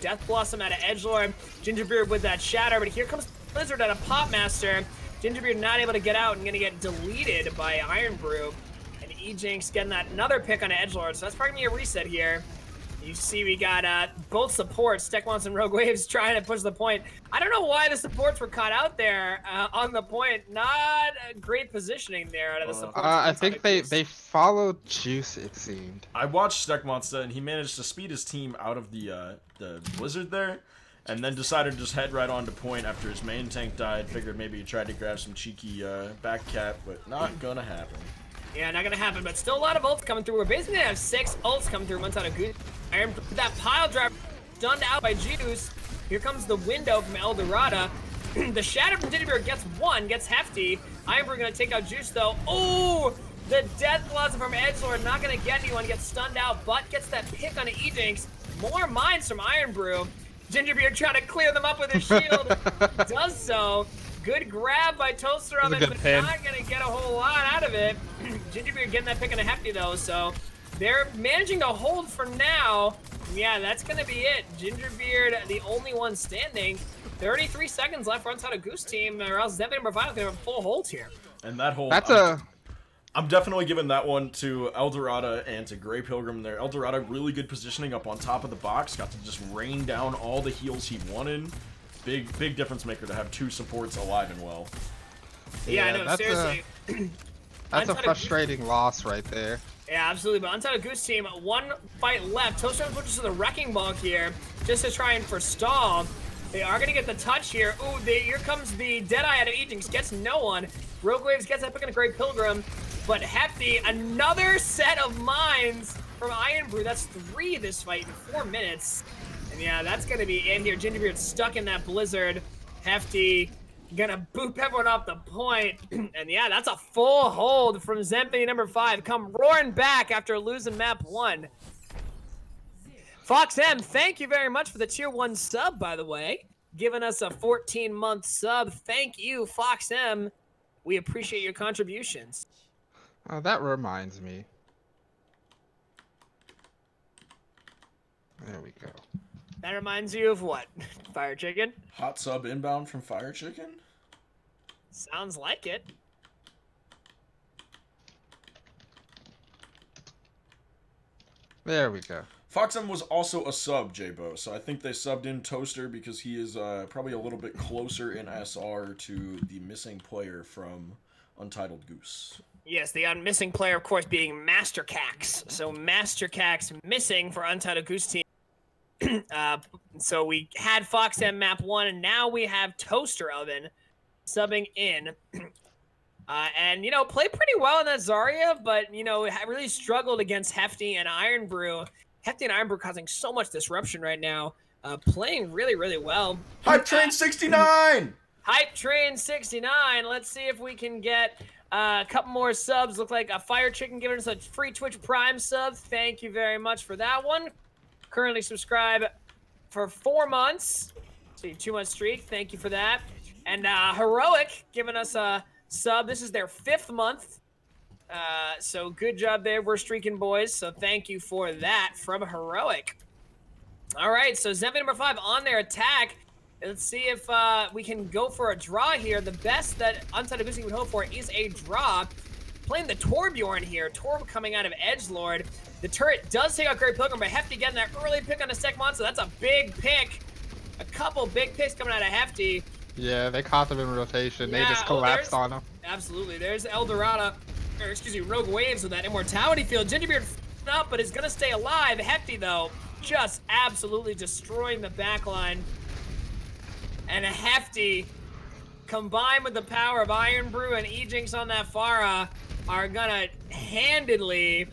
Death Blossom out of Edgelord. Gingerbeard with that shatter, but here comes Blizzard out of Popmaster. Gingerbeard not able to get out and gonna get deleted by Iron Brew. And Ejinx getting that another pick on Edgelord, so that's probably gonna be a reset here. You see we got both supports, Stekmons and Rogue Waves, trying to push the point. I don't know why the supports were caught out there on the point. Not a great positioning there out of the supports. I think they followed Juice, it seemed. I watched Stekmonster, and he managed to speed his team out of the blizzard there, and then decided to just head right on to point after his main tank died. Figured maybe he tried to grab some cheeky back cap, but not gonna happen. Yeah, not gonna happen, but still a lot of ults coming through. We're basically gonna have 6 ults coming through once out of Goose. Iron, that pile driver stunned out by Juice. Here comes the window from Eldorado. The shatter from Gingerbeard gets 1, gets Hefty. Ironbrew gonna take out Juice though. Oh, the Death Blossom from Edgelord not gonna get anyone, gets stunned out, but gets that pick on Ejinx. More mines from Ironbrew. Gingerbeard trying to clear them up with his shield. Does so. Good grab by Toaster Oven, but not gonna get a whole lot out of it. Gingerbeard getting that pick on a Hefty though, so they're managing to hold for now. Yeah, that's gonna be it. Gingerbeard, the only one standing. 33 seconds left for Untitled Goose team, or else Zenphony #5 gonna have a full hold here. And that hold, That's I'm definitely giving that one to Eldorado and to Grey Pilgrim there. Eldorado really good positioning up on top of the box, got to just rain down all the heals he wanted. Big difference maker to have 2 supports alive and well. Yeah, I know, seriously. That's a frustrating loss right there. Yeah, absolutely. But Untitled Goose team, 1 fight left. Toaster pushes to the Wrecking Ball here just to try and forestall. They are going to get the touch here. Ooh, here comes the Deadeye out of Ejinx. Gets no one. Rogue Waves gets that pick on a Great Pilgrim. But Hefty, another set of mines from Iron Brew. That's 3 this fight in 4 minutes. And yeah, that's going to be it here. Gingerbeard stuck in that blizzard. Hefty gonna boop everyone off the point. And yeah, that's a full hold from Zenphony #5. Come roaring back after losing map 1. Fox M, thank you very much for the tier 1 sub, by the way. Giving us a 14-month sub. Thank you, Fox M. We appreciate your contributions. Oh, that reminds me. There we go. That reminds you of what? Fire Chicken? Hot sub inbound from Fire Chicken? Sounds like it. There we go. Foxem was also a sub, J-Bo, so I think they subbed in Toaster because he is probably a little bit closer in SR to the missing player from Untitled Goose. Yes, the missing player, of course, being Master Cax. So Master Cax missing for Untitled Goose team. So we had Fox M map 1, and now we have Toaster Oven subbing in. And, played pretty well in that Zarya, but, really struggled against Hefty and Iron Brew. Hefty and Iron Brew causing so much disruption right now. Playing really, really well. Hype Train 69! Hype Train 69. Let's see if we can get a couple more subs. Look like a Fire Chicken giving us a free Twitch Prime sub. Thank you very much for that one. Currently subscribed for 4 months. See, 2-month streak. Thank you for that. And Heroic giving us a sub. This is their 5th month. So good job there. We're streaking, boys. So thank you for that from Heroic. All right, so Zenphony #5 on their attack. Let's see if we can go for a draw here. The best that Untitled Goose would hope for is a draw. Playing the Torbjorn here. Torb coming out of Edgelord. The turret does take out Great Pilgrim, but Hefty getting that early pick on a Stekmon, so that's a big pick. A couple big picks coming out of Hefty. Yeah, they caught them in rotation. They just collapsed on them. Absolutely. There's Eldorado, Rogue Waves with that Immortality Field. Gingerbeard up, but is going to stay alive. Hefty, though, just absolutely destroying the backline. And a Hefty, combined with the power of Iron Brew and Ejinx on that Pharah, are gonna handedly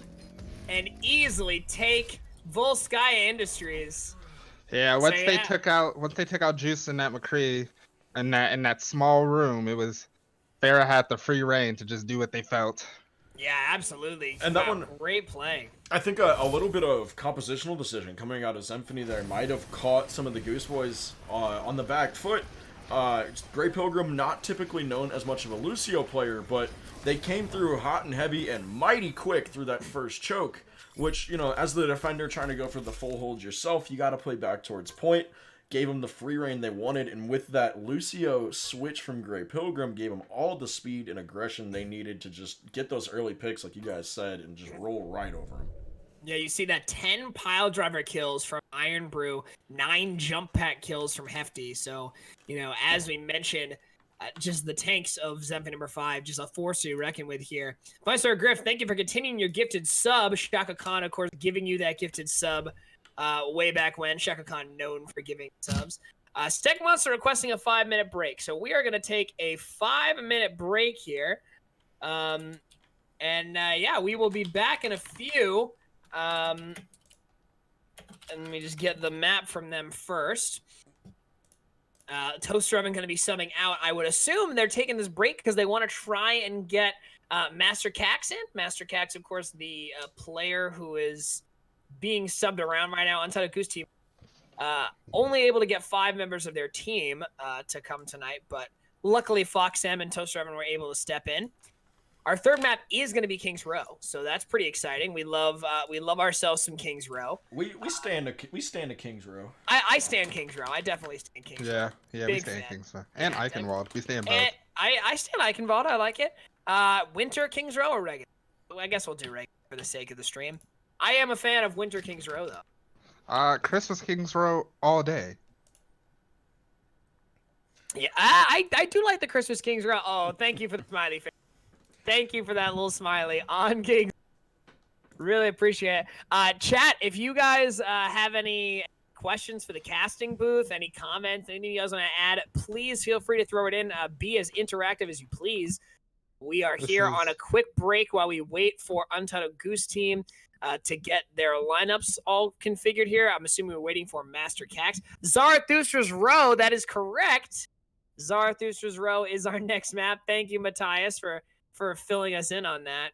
and easily take Volskaya Industries. Yeah, So, once they took out Juice and that McCree in that small room, it was Farah had the free reign to just do what they felt. Yeah, absolutely. And that one, great play. I think a little bit of compositional decision coming out of Zenphony there might have caught some of the Goose Boys on the back foot. Grey Pilgrim, not typically known as much of a Lucio player, but they came through hot and heavy and mighty quick through that first choke, which, you know, as the defender trying to go for the full hold yourself, you got to play back towards point. Gave them the free reign they wanted, and with that Lucio switch from Grey Pilgrim, gave them all the speed and aggression they needed to just get those early picks, like you guys said, and just roll right over them. Yeah, you see that 10 pile driver kills from Iron Brew, 9 jump pack kills from Hefty. So, you know, as we mentioned, just the tanks of Zenphony number 5, just a force to be reckoned with here. Vice-Sir Griff, thank you for continuing your gifted sub. Shaka Khan, of course, giving you that gifted sub way back when. Shaka Khan known for giving subs. Steak Monster requesting a 5-minute break. So we are going to take a 5-minute break here. Yeah, we will be back in a few. And let me just get the map from them first. Toaster Oven going to be subbing out. I would assume they're taking this break because they want to try and get Master Cax in. Master Cax, of course, the player who is being subbed around right now. Untitled Goose team only able to get 5 members of their team to come tonight, but luckily Fox Sam and Toaster Oven were able to step in. Our third map is going to be Kings Row, so that's pretty exciting. We love ourselves some Kings Row. We stand a Kings Row. I stand Kings Row. I definitely stand Kings Row. Yeah, we stand Kings Row. And Eichenwald. We stand both. I stand Eichenwald. I like it. Winter Kings Row or regular? I guess we'll do regular for the sake of the stream. I am a fan of Winter Kings Row, though. Christmas Kings Row all day. Yeah, I do like the Christmas Kings Row. Oh, thank you for the smiley face. Thank you for that little smiley on Kings. Really appreciate it. Chat, if you guys have any questions for the casting booth, any comments, anything you guys want to add, please feel free to throw it in. Be as interactive as you please. We are here on a quick break while we wait for Untitled Goose team to get their lineups all configured here. I'm assuming we're waiting for Master Cax. Zarathustra's Row, that is correct. Zarathustra's Row is our next map. Thank you, Matthias, for filling us in on that.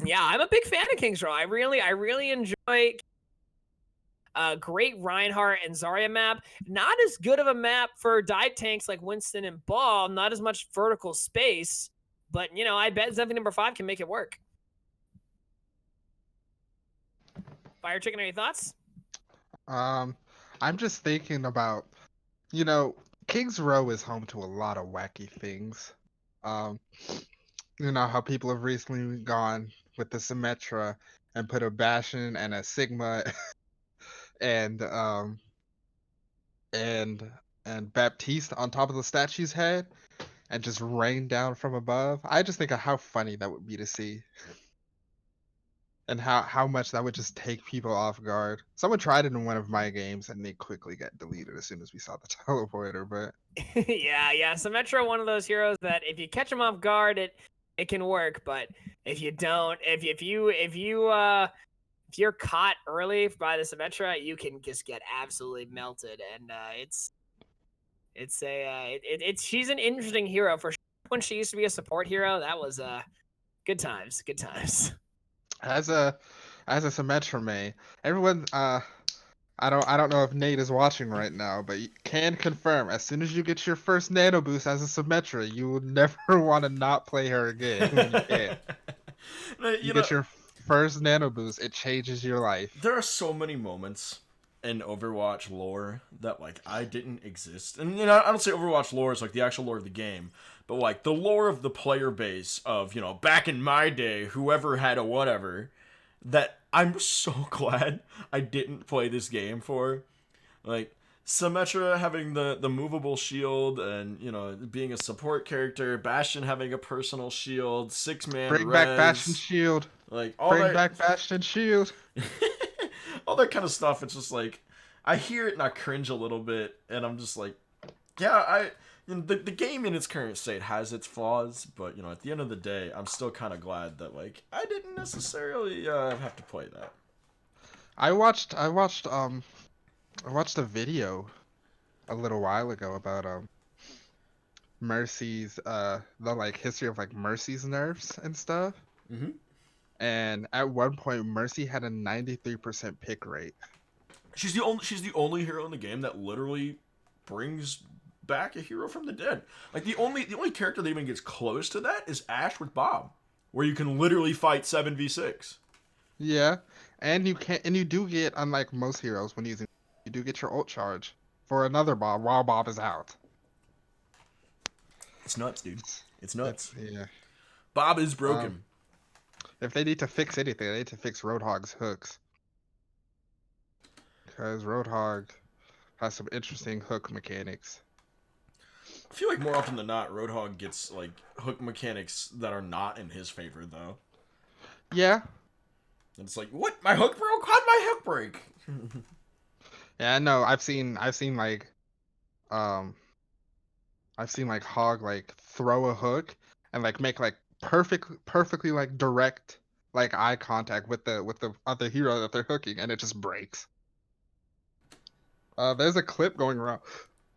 Yeah, I'm a big fan of Kings Row. I really enjoy great Reinhardt and Zarya map. Not as good of a map for dive tanks like Winston and Ball. Not as much vertical space, but you know, I bet Zenphony number 5 can make it work. Fire Chicken, any thoughts? I'm just thinking about, you know, Kings Row is home to a lot of wacky things. You know how people have recently gone with the Symmetra and put a Bastion and a Sigma and Baptiste on top of the statue's head and just rain down from above. I just think of how funny that would be to see. And how much that would just take people off guard. Someone tried it in one of my games and they quickly got deleted as soon as we saw the teleporter, but yeah. Symmetra, one of those heroes that if you catch him off guard, it can work, but if you don't, if you're caught early by the Symmetra, you can just get absolutely melted, and she's an interesting hero for sure. When she used to be a support hero, that was good times. As a Symmetra main, everyone I don't know if Nate is watching right now, but you can confirm as soon as you get your first nano boost as a Symmetra, you will never want to not play her again when you can. You get your first nano boost, it changes your life. There are so many moments in Overwatch lore that like I didn't exist. And you know, I don't say Overwatch lore is like the actual lore of the game, but like the lore of the player base of, you know, back in my day, whoever had a whatever, that I'm so glad I didn't play this game for. Like Symmetra having the movable shield and, you know, being a support character, Bastion having a personal shield, 6-man Bring res, back Bastion shield. Like all Bring that... back Bastion shield. all that kind of stuff. It's just like I hear it and I cringe a little bit, and I'm just like, yeah, the game in its current state has its flaws, but at the end of the day, I'm still kind of glad that like I didn't necessarily have to play that. I watched a video a little while ago about Mercy's the like history of like Mercy's nerfs and stuff. Mm-hmm. And at one point, Mercy had a 93% pick rate. She's the only hero in the game that literally brings back a hero from the dead. Like the only character that even gets close to that is Ashe with Bob, where you can literally fight 7v6. Yeah, and you do get, unlike most heroes when using, you do get your ult charge for another Bob while Bob is out. It's nuts, dude. It's nuts. Yeah. Bob is broken. If they need to fix anything, they need to fix Roadhog's hooks. Because Roadhog has some interesting hook mechanics. I feel like more often than not, Roadhog gets like hook mechanics that are not in his favor, though. Yeah. And it's like, what? My hook broke? How'd my hook break? Yeah, no, I've seen like Hog like throw a hook and like make like perfectly like direct like eye contact with the other hero that they're hooking, and it just breaks. There's a clip going around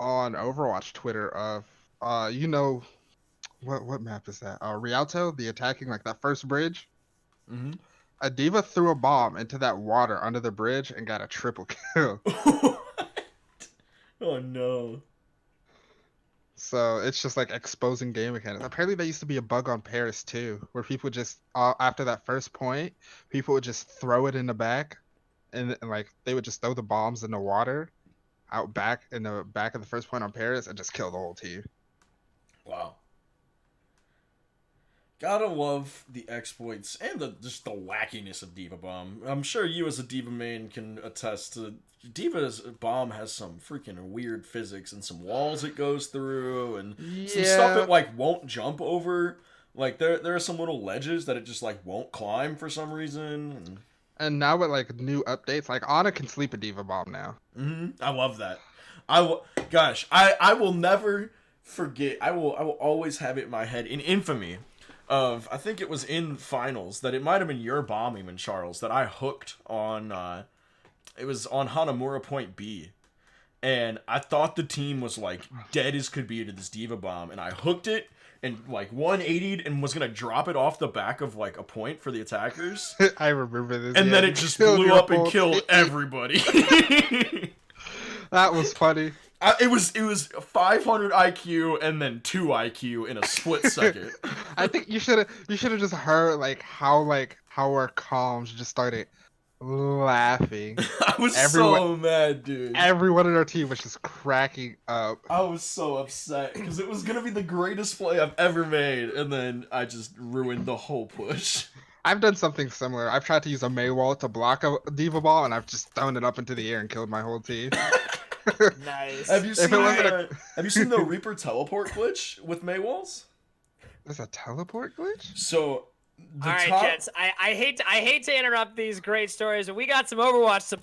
on Overwatch Twitter of what map is that? Rialto, the attacking like that first bridge. Mm-hmm. A diva threw a bomb into that water under the bridge and got a triple kill. Oh no. So it's just like exposing game mechanics. Apparently there used to be a bug on Paris too, where people just after that first point, people would just throw it in the back, and like they would just throw the bombs in the water, out back in the back of the first point on Paris, and just kill the whole team. Wow. Gotta love the exploits and just the wackiness of Diva Bomb. I'm sure you as a Diva main can attest to Diva's Bomb has some freaking weird physics and some walls it goes through and some stuff it like won't jump over. Like there are some little ledges that it just like won't climb for some reason. And now with like new updates, like Ana can sleep a Diva Bomb now. I love that. I will never forget. I will always have it in my head in infamy of, I think it was in finals, that it might have been your bomb even, Charles, that I hooked on, it was on Hanamura Point B, and I thought the team was, like, dead as could be to this Diva Bomb, and I hooked it, and, like, 180'd and was gonna drop it off the back of, like, a point for the attackers. I remember this. And then it just blew up and killed everybody. That was funny. It was 500 IQ and then 2 IQ in a split second. I think you should have just heard how our comms just started laughing. I was so mad, dude. Everyone in our team was just cracking up. I was so upset because it was gonna be the greatest play I've ever made, and then I just ruined the whole push. I've done something similar. I've tried to use a Maywall to block a Diva Ball, and I've just thrown it up into the air and killed my whole team. Nice. Have you seen the Reaper teleport glitch with Maywalls? There's a teleport glitch? So all right, gents. I hate to interrupt these great stories, but we got some Overwatch to.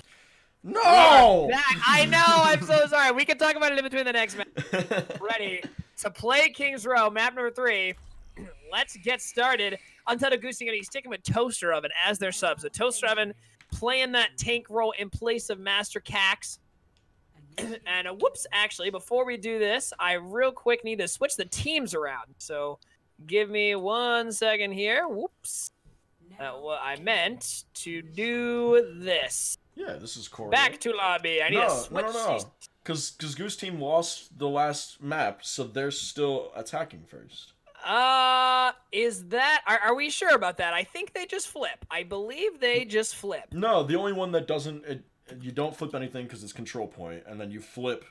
No! I know. I'm so sorry. We can talk about it in between the next match. Ready to play King's Row, map number 3. Let's get started. Untitled Goose going to be sticking with Toaster Oven as their sub. So Toaster Oven playing that tank role in place of Master Cax. And whoops, actually, before we do this, I real quick need to switch the teams around. So give me 1 second here. Whoops. Well, I meant to do this. Yeah, this is Corey. Back to lobby. I need to switch. No. Because Goose team lost the last map, so they're still attacking first. Is that... Are we sure about that? I think they just flip. I believe they just flip. No, the only one that doesn't... you don't flip anything because it's control point, and then you flip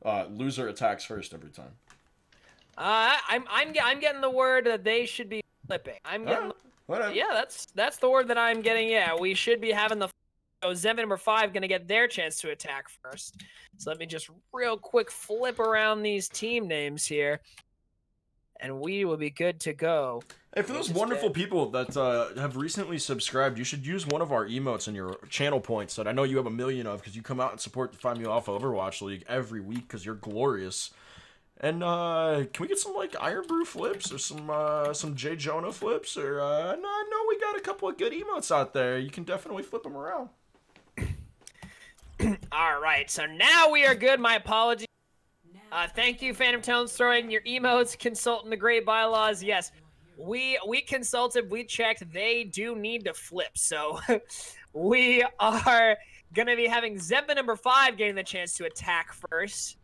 loser attacks first every time. I'm getting the word that they should be flipping. I'm getting whatever. Yeah, that's the word that I'm getting. Yeah, we should be having the Zenphony number 5 gonna get their chance to attack first. So let me just real quick flip around these team names here, and we will be good to go. Hey, for those wonderful people that have recently subscribed, you should use one of our emotes in your channel points that I know you have a million of, because you come out and support the 5 Alpha Overwatch League every week because you're glorious. And can we get some like Iron Brew flips or some J Jonah flips? Or no, I know we got a couple of good emotes out there. You can definitely flip them around. All right, so now we are good. My apologies. Thank you, Phantom Tones, throwing your emotes, consulting the great bylaws. Yes, we consulted, we checked. They do need to flip, so we are gonna be having Zenphony number 5 getting the chance to attack first,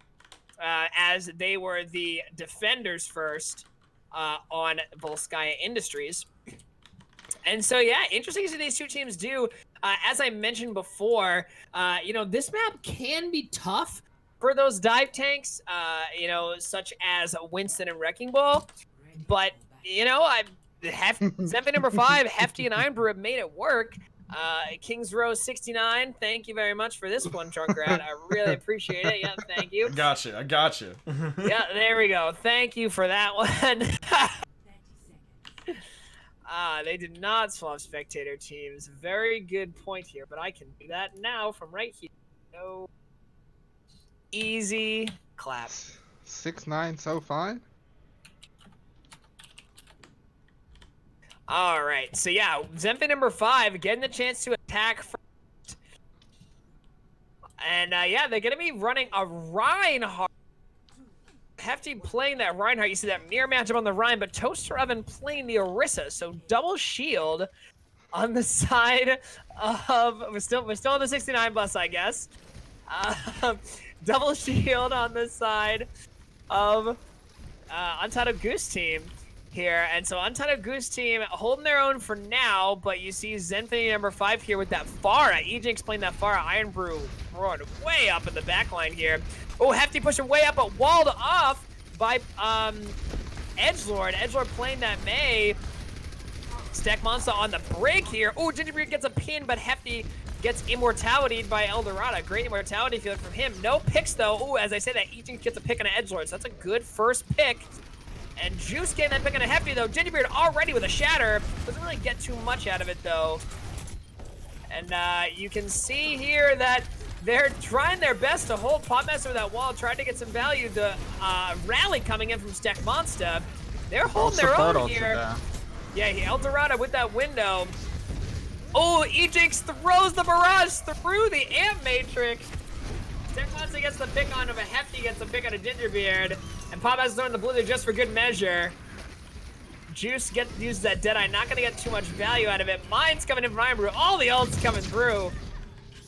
as they were the defenders first on Volskaya Industries. And so, yeah, interesting to see these two teams do. As I mentioned before, you know, this map can be tough for those dive tanks, you know, such as Winston and Wrecking Ball. But, you know, Zenphony number 5, Hefty, and Iron Brew have made it work. Kings Row 69, thank you very much for this one, Junkrat. I really appreciate it. Yeah, thank you. I got you. Yeah, there we go. Thank you for that one. They did not swap spectator teams. Very good point here, but I can do that now from right here. No. Easy clap. 6-9 so fine. All right, so yeah, Zenphony number 5 getting the chance to attack first. And yeah, they're going to be running a Reinhardt. Hefty playing that Reinhardt. You see that mirror matchup on the Ryan, but Toaster Oven playing the Orisa. So double shield on the side of... We're still on the 69 bus, I guess. Double shield on the side of Untitled Goose team here. And so Untitled Goose team holding their own for now, but you see Zenphony number 5 here with that Pharah. Ejinx playing that Pharah. Iron Brew throwing way up in the back line here. Oh, Hefty pushing way up, but walled off by Edgelord. Edgelord playing that May. Stack Monster on the break here. Oh, Gingerbeard gets a pin, but Hefty gets immortalityed by Eldorado. Great immortality feeling from him. No picks, though. Oh, as I say that, Ejinx gets a pick on an Edgelord, so that's a good first pick. And Juice getting that pick on a Hefty, though. Gingerbeard already with a Shatter. Doesn't really get too much out of it, though. And you can see here that they're trying their best to hold Popmaster with that wall, trying to get some value. The rally coming in from Stack Monster. They're holding their own here. Yeah, Eldorado with that window. Oh, Ejinx throws the barrage through the Amp Matrix. Stack Monster gets the pick on of a Hefty, gets the pick on a Gingerbeard. And Popmaster's throwing the blizzard just for good measure. Juice uses that Deadeye, not going to get too much value out of it. Mine's coming in from Iron Brew. All the ults coming through.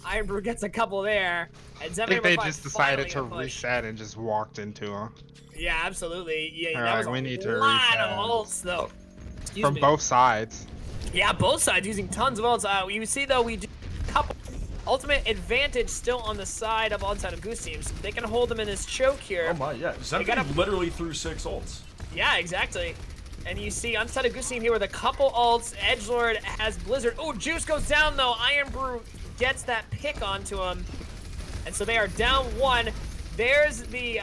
Iron Brew gets a couple there. And I think they just decided to reset and just walked into him. Yeah, absolutely. Yeah, all that was we a need to lot reset. of ults, though. From both sides. Yeah, both sides using tons of ults. You see, though, we do a couple. Ultimate advantage still on the side of Untitled Goose teams. They can hold them in this choke here. Oh my, yeah. Zenphony literally threw 6 ults. Yeah, exactly. And you see Untitled Goose team here with a couple ults. Edgelord has Blizzard. Oh, Juice goes down, though. Iron Brew gets that pick onto him. And so they are down 1. There's the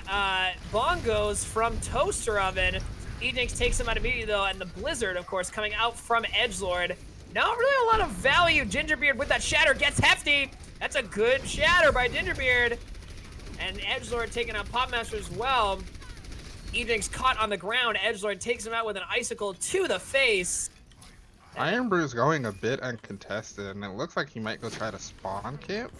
bongos from Toaster Oven. Ejinx takes him out immediately, though, and the Blizzard, of course, coming out from Edgelord. Not really a lot of value. Gingerbeard with that Shatter gets Hefty. That's a good Shatter by Gingerbeard. And Edgelord taking out Popmaster as well. Ejinx caught on the ground. Edgelord takes him out with an Icicle to the face. Iron Brew's going a bit uncontested, and it looks like he might go try to spawn camp.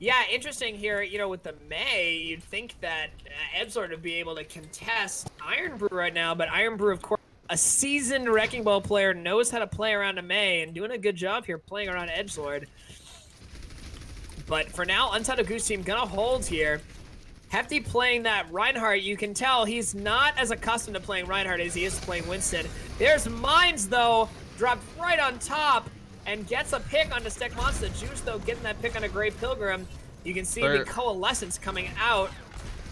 Yeah, interesting here, you know, with the May, you'd think that Edgelord would be able to contest Iron Brew right now, but Iron Brew, of course, a seasoned Wrecking Ball player, knows how to play around a May and doing a good job here playing around Edgelord. But for now, Untitled Goose team gonna hold here. Hefty playing that Reinhardt. You can tell he's not as accustomed to playing Reinhardt as he is playing Winston. There's Mines, though, dropped right on top and gets a pick onto Stack Monster. Juice, though, getting that pick on a Grey Pilgrim. You can see the Coalescence coming out.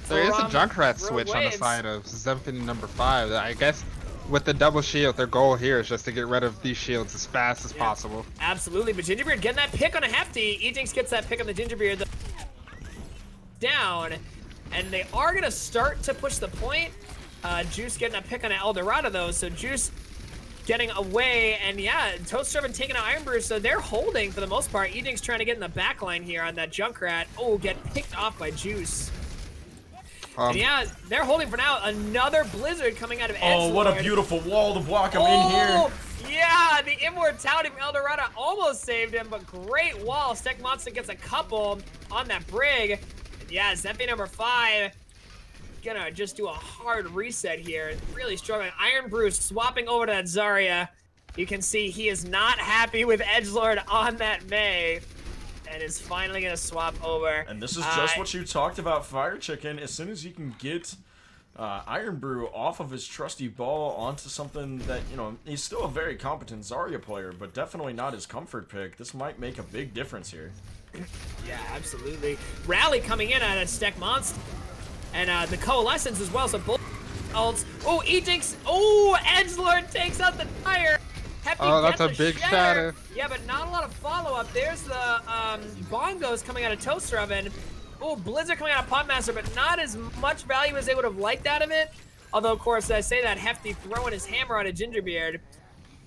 There is a Junkrat switch on the side of Zenphony number 5. I guess with the double shield, their goal here is just to get rid of these shields as fast as possible. Absolutely, but Gingerbeard getting that pick on a Hefty. Ejinx gets that pick on the Gingerbeard. Down, and they are going to start to push the point. Juice getting a pick on an Eldorado, though, so Juice getting away, and yeah, Toast Servant taking an Iron Brew, so they're holding for the most part. Eding's trying to get in the back line here on that Junkrat. Oh, get picked off by Juice. And yeah, they're holding for now. Another Blizzard coming out of Edgelord. Oh, what a beautiful wall to block him in here. Yeah, the Immortality from Eldorado almost saved him, but great wall. Steck Monster gets a couple on that Brig. And yeah, Zenphony number 5 gonna just do a hard reset here. Really struggling. Iron Brew swapping over to that Zarya. You can see he is not happy with Edgelord on that Mei, and is finally gonna swap over. And this is just what you talked about, Fire Chicken. As soon as you can get Iron Brew off of his trusty ball onto something that, you know, he's still a very competent Zarya player, but definitely not his comfort pick. This might make a big difference here. Yeah, absolutely. Rally coming in out of Steck Monster. And the Coalescence as well, so both ults. Oh, Ejinx. Oh, Edgelord takes out the tire. Hefty that's gets a big shatter. Yeah, but not a lot of follow-up. There's the Bongos coming out of Toaster Oven. Oh, Blizzard coming out of Podmaster, but not as much value as they would have liked out of it. Although, of course, I say that Hefty throwing his hammer on a Gingerbeard.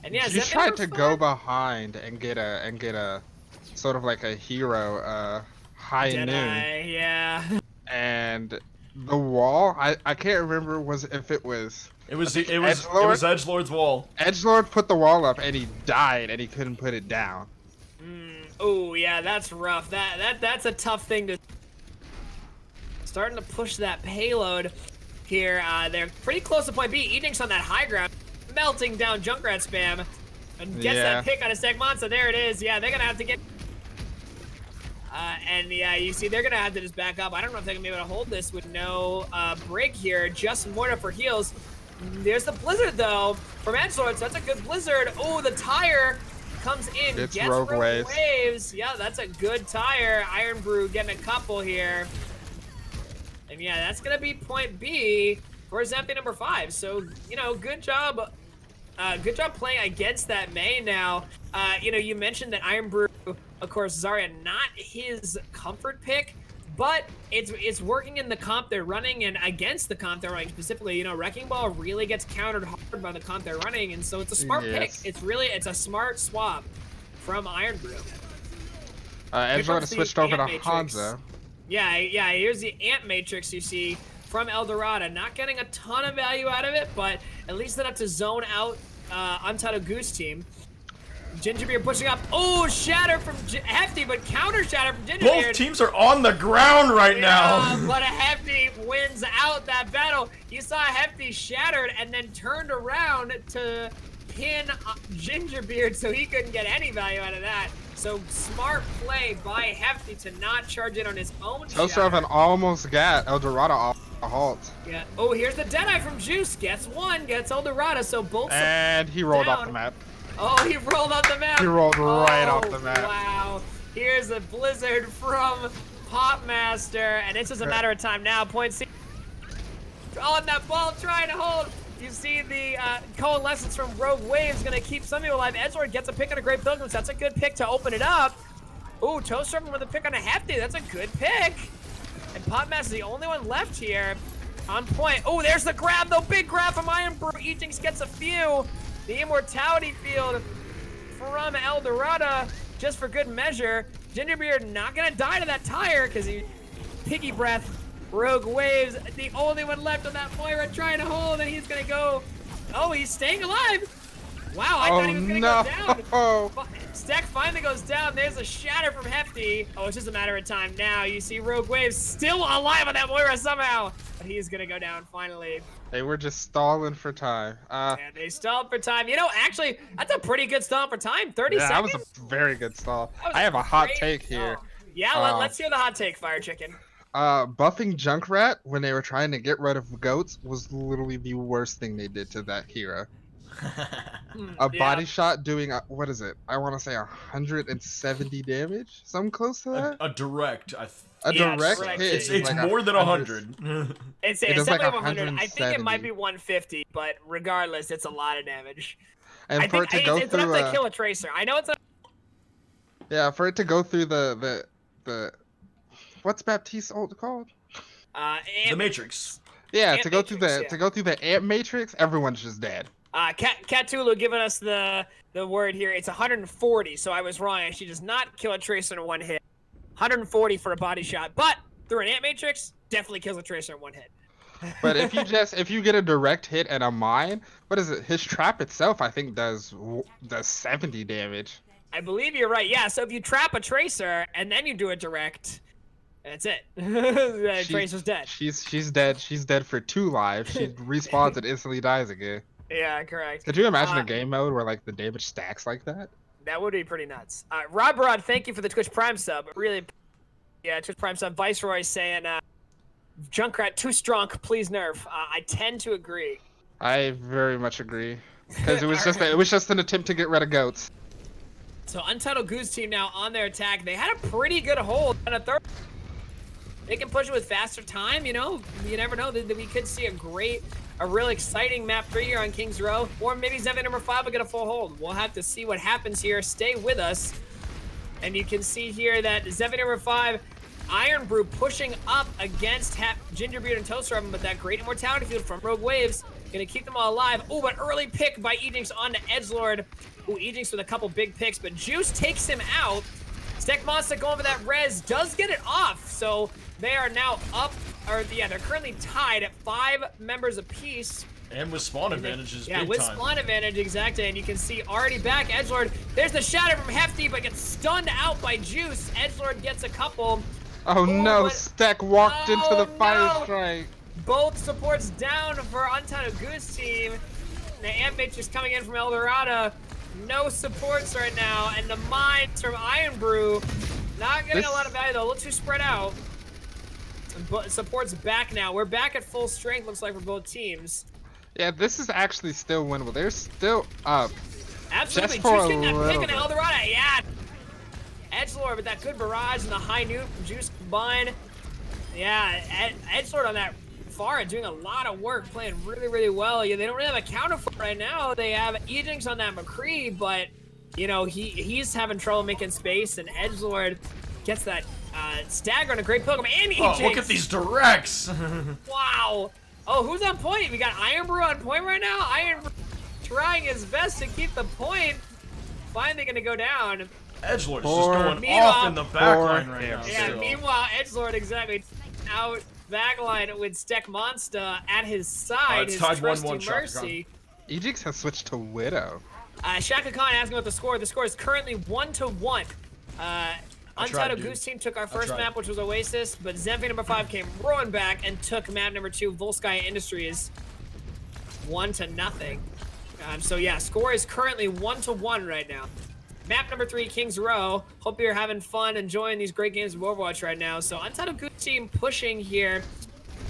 And yeah, he tried to go behind and get a sort of like a hero high noon. Yeah. And the wall, I can't remember if it was Edgelord's wall. Edgelord put the wall up and he died and he couldn't put it down. Oh yeah, that's rough. That's a tough thing to. Starting to push that payload here. They're pretty close to point B. Eding's on that high ground, melting down Junkrat spam, and gets that pick on a Steck Monster. There it is. Yeah, they're gonna have to get. And yeah, you see, they're gonna have to just back up. I don't know if they're gonna be able to hold this with no break here. Just Mortar for heals. There's the Blizzard though from Edgelord, so that's a good Blizzard. Oh, the tire comes in, gets Rogue waves. Waves. Yeah, that's a good tire. Iron Brew getting a couple here. And yeah, that's gonna be point B for Zenphony number 5. So, you know, good job playing against that Mei now. You know, you mentioned that Iron Brew, of course, Zarya, not his comfort pick, but it's working in the comp they're running and against the comp they're running specifically. You know, Wrecking Ball really gets countered hard by the comp they're running, and so it's a smart pick. It's a smart swap from Iron Brew. Edgelord switched over to Hanzo. Yeah, here's the Ant Matrix you see from Eldorado. Not getting a ton of value out of it, but at least enough to zone out Untitled Goose team. Gingerbeard pushing up. Oh, shatter from Hefty, but counter shatter from Gingerbeard. Both teams are on the ground right now. But a Hefty wins out that battle. You saw Hefty shattered and then turned around to pin Gingerbeard so he couldn't get any value out of that. So smart play by Hefty to not charge it on his own. Toaster Oven almost got Eldorado off a halt. Yeah. Oh, here's the Deadeye from Juice. Gets one, gets Eldorado, so both. And he rolled off the map. Oh, he rolled off the map. He rolled right off the map. Wow. Here's a Blizzard from Popmaster, and it's just a matter of time now. Point C. On that ball, trying to hold. You see the Coalescence from Rogue Waves gonna keep some people alive. Edgelord gets a pick on a Great Pilgrims. That's a good pick to open it up. Ooh, Toaster with a pick on a Hefty. That's a good pick. And Popmaster's the only one left here. On point. Oh, there's the grab though. Big grab from Iron Brew. Ejinx gets a few. The Immortality field from Eldorado, just for good measure. Gingerbeard not gonna die to that tire because he piggy breath. Rogue Waves, the only one left on that Moira trying to hold, and he's gonna go. Oh, he's staying alive. Wow, I thought he was gonna go down. Stack finally goes down. There's a shatter from Hefty. Oh, it's just a matter of time now. You see Rogue Waves still alive on that Moira somehow. But he's gonna go down finally. They were just stalling for time. Yeah, they stalled for time. You know, actually, that's a pretty good stall for time. 30 seconds. Yeah, that was a very good stall. I have a hot take here. Yeah, let's hear the hot take, Fire Chicken. Buffing Junkrat when they were trying to get rid of goats was literally the worst thing they did to that hero. Body shot doing what is it? I want to say 170 damage, something close to that. A direct. A direct hit. It's like more than 100. It's definitely like 100. I think it might be 150, but regardless, it's a lot of damage. And for it to go it's through, enough to kill a tracer. I know it's. Yeah, for it to go through the what's Baptiste's ult called? The Matrix. Yeah, to go through the Ant Matrix, everyone's just dead. Catulu giving us the word here. It's 140, so I was wrong. She does not kill a Tracer in one hit. 140 for a body shot, but through an Ant Matrix, definitely kills a Tracer in one hit. But if you get a direct hit and a mine, what is it? His trap itself, I think, does 70 damage. I believe you're right. Yeah, so if you trap a Tracer and then you do a direct, that's it. The Tracer's dead. She's dead. She's dead for 2 lives. She respawns and instantly dies again. Yeah, correct. Could you imagine a game mode where like the damage stacks like that? That would be pretty nuts. Rob Rod, thank you for the Twitch Prime sub. Really, yeah, Twitch Prime sub. Viceroy saying, Junkrat too strong, please nerf. I tend to agree. I very much agree, because it was just an attempt to get rid of goats. So Untitled Goose team now on their attack. They had a pretty good hold on a third. They can push it with faster time, you know. You never know that we could see a real exciting map 3 here on Kings Row, or maybe Zenphony number 5 will get a full hold. We'll have to see what happens here. Stay with us. And you can see here that Zenphony number 5, Iron Brew pushing up against Gingerbeard and Toaster Oven, but that great immortality field from Rogue Waves gonna keep them all alive. Oh, but early pick by Ejinx onto Edgelord. Ooh, Ejinx with a couple big picks, but Juice takes him out. Stack Monster going for that res, does get it off, so they are now up, or yeah, they're currently tied at 5 members apiece. And with spawn advantages, yeah, big with time. spawn advantage, exactly, and you can see already back Edgelord. There's the shatter from Hefty, but gets stunned out by Juice. Edgelord gets a couple. Oh no, but... Stack walked into the fire no. strike. Both supports down for Untitled Goose team. The Ant Matrix coming in from Eldorado. No supports right now, and the mines from Iron Brew not getting a lot of value though. A little too spread out. But support's back now. We're back at full strength, looks like, for both teams. Yeah, this is actually still winnable. They're still up. Absolutely. Just for Juice a getting that pick little in bit. Eldorado. Yeah. Edgelord with that good barrage and the high nuke from Juice combined. Yeah, Edgelord on that far doing a lot of work, playing really, really well. Yeah, they don't really have a counter for it right now. They have Ejinx on that McCree, but you know he's having trouble making space, and Edgelord gets that stagger on a great pilgrim and Ejinx. Oh, look at these directs! Wow. Oh, who's on point? We got Iron Brew on point right now. Iron Brew trying his best to keep the point. Finally gonna go down. Edgelord's just going Meanwhile- off in the backline right now. Yeah, still. meanwhile, Edgelord exactly out backline with Steck Monster at his side. It's His tied trusty 1-1 Shaka Mercy. Ejinx has switched to Widow. Shaka Khan asking about the score. The score is currently 1-1. Untitled dude. Goose team took our first tried. map, which was Oasis, but Zenphony number 5 came roaring back and took map number 2, Volskaya Industries, 1-0. So yeah, score is currently 1-1 right now. Map number 3, Kings Row. Hope you're having fun, enjoying these great games of Overwatch right now. So Untitled Goose team pushing here.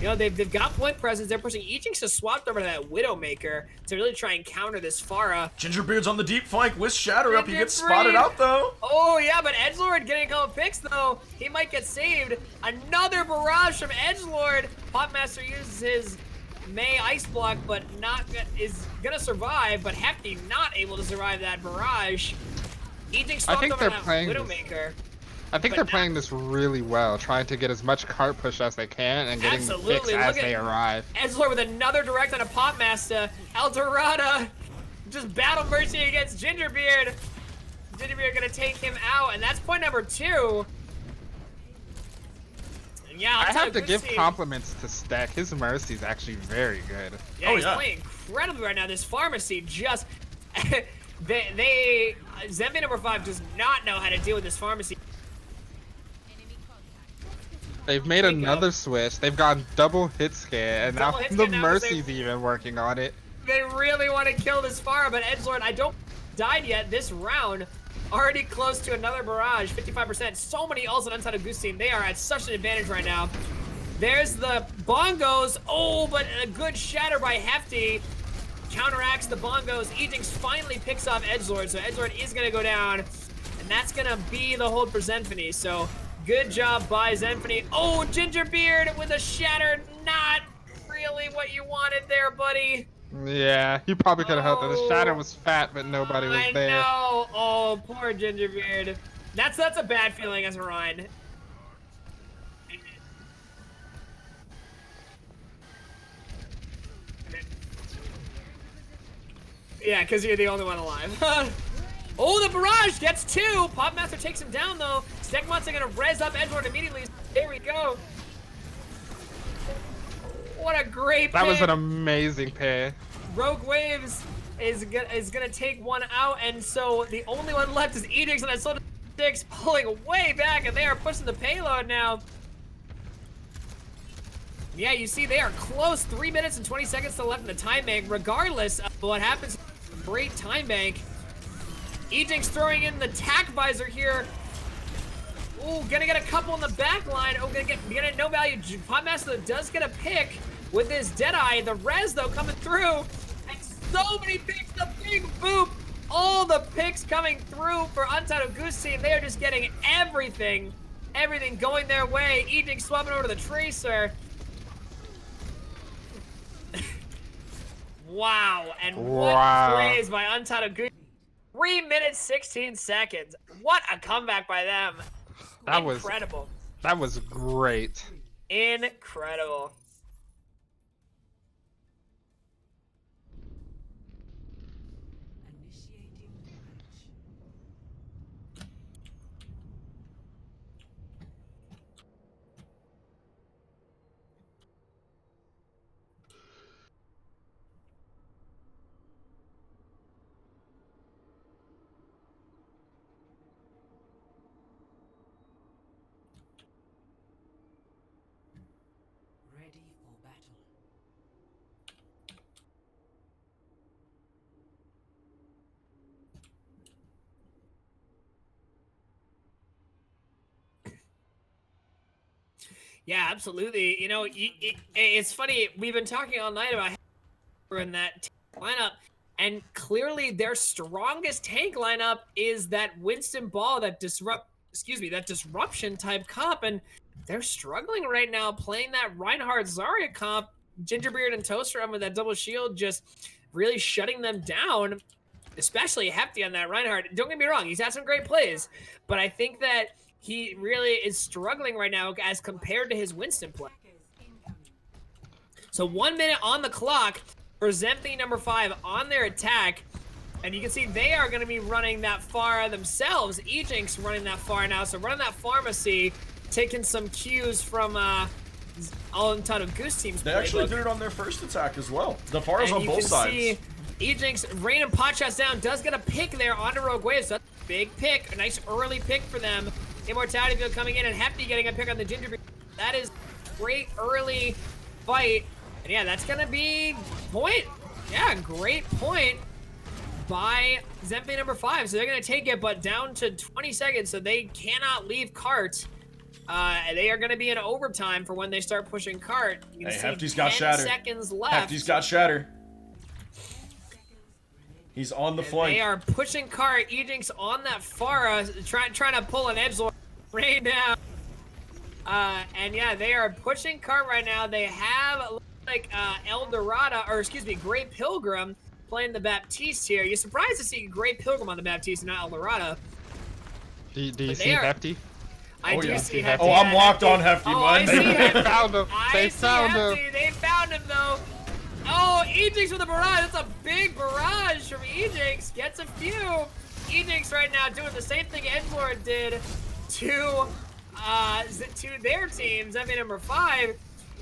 You know, they've got point presence. They're pushing. Ejinx has swapped over to that Widowmaker to really try and counter this Pharah. Gingerbeard's on the deep flank with Shatter up. He gets Gingerbeard. spotted out though. Oh yeah, but Edgelord getting a couple picks though. He might get saved. Another barrage from Edgelord. Popmaster uses his May Ice Block, but is gonna survive. But Hefty not able to survive that barrage. Ejinx swapped over they're that playing Widowmaker. I think they're playing this really well, trying to get as much cart push as they can and getting the picks Absolutely. as Look they at arrive. Edgelord with another direct on a Popmaster. Eldorado just battle mercy against Gingerbeard. Gingerbeard gonna take him out, and that's point number 2. And yeah, I have to Goose give team- compliments to Stack. His mercy is actually very good. Yeah, Oh, he's yeah. playing incredibly right now. This pharmacy just Zenphony number 5 does not know how to deal with this pharmacy. They've made There you go. another switch. They've gone double hit scan, and now Double hit the scan now, mercy's even working on it. They really want to kill this Pharah, but Edgelord, I don't died yet this round. Already close to another barrage, 55%. So many ults on Untitled Goose team. They are at such an advantage right now. There's the bongos. Oh, but a good shatter by Hefty. Counteracts the bongos. Ejinx finally picks off Edgelord, so Edgelord is going to go down. And that's going to be the hold for Zenphony. So good job by Zenphony. Oh, Gingerbeard with a shatter. Not really what you wanted there, buddy. Yeah, he probably could have helped it. The shatter Oh. was fat, but nobody was I there. know. Oh, poor Gingerbeard. That's a bad feeling as a Ryan. Yeah, because you're the only one alive. Oh, the barrage gets 2. Popmaster takes him down, though. Stegmon's gonna res up Edward immediately. There we go. What a great That pick. was an amazing pair. Rogue Waves is gonna take one out, and so the only one left is Edix, and I saw the 6 pulling way back, and they are pushing the payload now. Yeah, you see they are close. 3 minutes and 20 seconds still left in the time bank. Regardless of what happens, great time bank. Edix throwing in the tack visor here. Ooh, gonna get a couple in the back line. Oh, gonna get no value. Popmaster does get a pick with his Deadeye. The res, though, coming through. And so many picks, the big boop. All the picks coming through for Untitled Goose team. They are just getting everything. Everything going their way. Edix swapping over to the Tracer. Wow, and what plays by Untitled Goose. 3 minutes, 16 seconds. What a comeback by them. That Incredible. That was great. Incredible. Ready for battle. Yeah, absolutely. You know, it's funny. We've been talking all night about in that lineup, and clearly their strongest tank lineup is that Winston Ball, that disruption type comp, and they're struggling right now playing that Reinhardt Zarya comp. Gingerbeard and Toaster with that double shield just really shutting them down, especially Hefty on that Reinhardt. Don't get me wrong, he's had some great plays, but I think that he really is struggling right now as compared to his Winston play. So 1 minute on the clock for Zenphony number 5 on their attack. And you can see they are going to be running that far themselves. Ejinx running that far now. So running that pharmacy, taking some cues from all Untitled Goose teams. They actually did it on their first attack as well. The Pharah's on both sides. You can see Ejinx random pot shots down, does get a pick there onto Rogue Waves. So that's a big pick, a nice early pick for them. Immortality Field coming in and Hefty getting a pick on the Gingerbeard. That is great early fight. And yeah, that's going to be point. Yeah, great point by Zenphony number 5. So they're going to take it, but down to 20 seconds, so they cannot leave cart. They are going to be in overtime for when they start pushing cart. You can see Hefty's got shatter. 10 seconds left. Hefty's got shatter. He's on the flank. They are pushing cart. Ejinx on that Pharah, trying to pull an edgelord right now. And yeah, they are pushing cart right now. They have like Great Pilgrim playing the Baptiste here. You're surprised to see Great Pilgrim on the Baptiste and not Eldorado. Do you see Hefty? I do see Hefty. Oh, I'm locked on Hefty, Oh, bud. I see Hefty. They found him. They found him. They found him, though. Oh, Ejinx with a barrage. That's a big barrage from Ejinx. Gets a few. Ejinx right now doing the same thing Edgelord did to their team, Zenphony number 5,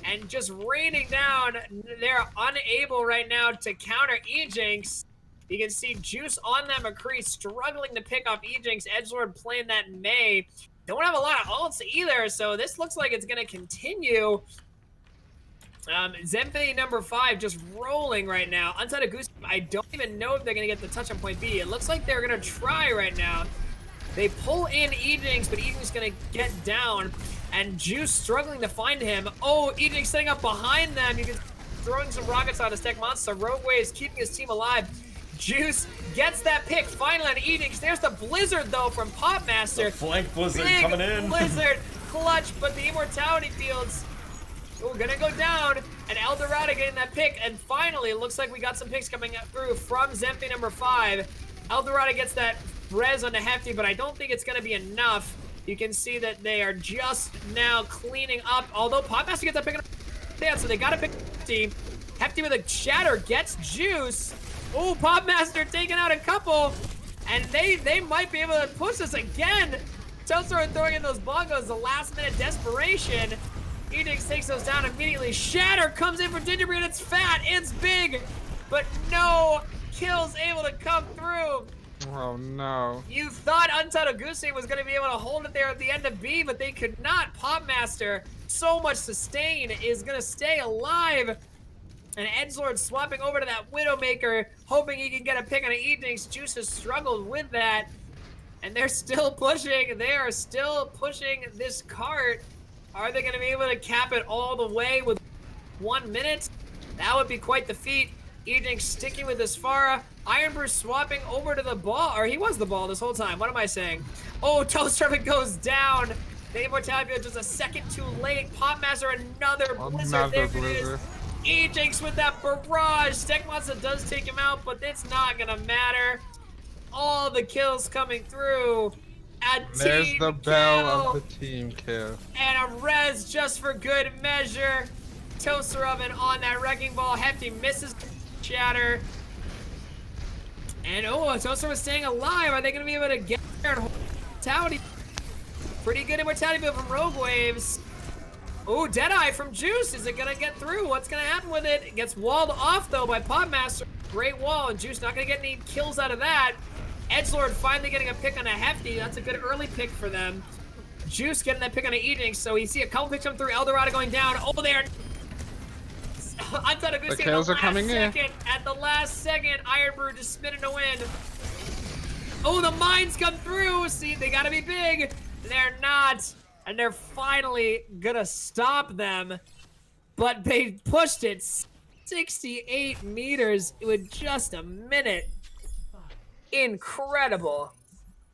and just raining down. They're unable right now to counter Ejinx. You can see Juice on that McCree struggling to pick off Ejinx. Edgelord playing that Mei. Don't have a lot of ults either, so this looks like it's going to continue. Zenphony number 5 just rolling right now. Untitled Goose, I don't even know if they're going to get the touch on point B. It looks like they're going to try right now. They pull in Ejinx, but Ejinx is going to get down. And Juice struggling to find him. Oh, Ejinx setting up behind them. You can throwing some rockets on a Stack Monster. Rogue Waves keeping his team alive. Juice gets that pick finally on Ejinx. There's the Blizzard, though, from Popmaster. The flank Blizzard Big coming in. Blizzard clutch, but the Immortality Fields gonna go down, and Eldorado getting that pick, and finally, it looks like we got some picks coming through from Zenphony number 5. Eldorado gets that res on the Hefty, but I don't think it's gonna be enough. You can see that they are just now cleaning up, although Popmaster gets that pick on the so they gotta pick Hefty. Hefty with a shatter gets Juice. Oh, Popmaster taking out a couple, and they might be able to push us again. Toaster throwing in those bongos, the last minute desperation. Edix takes those down immediately. Shatter comes in for Gingerbeard. It's fat, it's big, but no kills able to come through. Oh no. You thought Untitled Goose was going to be able to hold it there at the end of B, but they could not. Popmaster, so much sustain, is going to stay alive. And Edgelord swapping over to that Widowmaker, hoping he can get a pick on an Edix. Juice has struggled with that. And they're still pushing. They are still pushing this cart. Are they going to be able to cap it all the way with 1 minute? That would be quite the feat. Edix sticking with this Farah. Ironbrew swapping over to the ball. Or he was the ball this whole time. What am I saying? Oh, Toaster goes down. The Immortality Field just a second too late. Popmaster, another Blizzard. There it is. Edix with that barrage. Stekmonster does take him out, but it's not going to matter. All the kills coming through. There's the bell kill. of the team kill. And a res just for good measure. Toaster Oven on that Wrecking Ball. Hefty misses Shatter. And oh, Toaster was staying alive. Are they going to be able to get there and hold Immortality? Pretty good Immortality build from Rogue Waves. Oh, Deadeye from Juice. Is it going to get through? What's going to happen with it? It gets walled off, though, by Popmaster. Great wall, and Juice not going to get any kills out of that. Edgelord finally getting a pick on a Hefty. That's a good early pick for them. Juice getting that pick on an Edix, so we see a couple picks come through. Eldorado going down. Oh, there. Untitled Goose The kills are coming in. At the last second, Ironbrew just spinning to win. Oh, the mines come through. See, they got to be big. They're not. And they're finally gonna stop them, but they pushed it 68 meters with just a minute. Incredible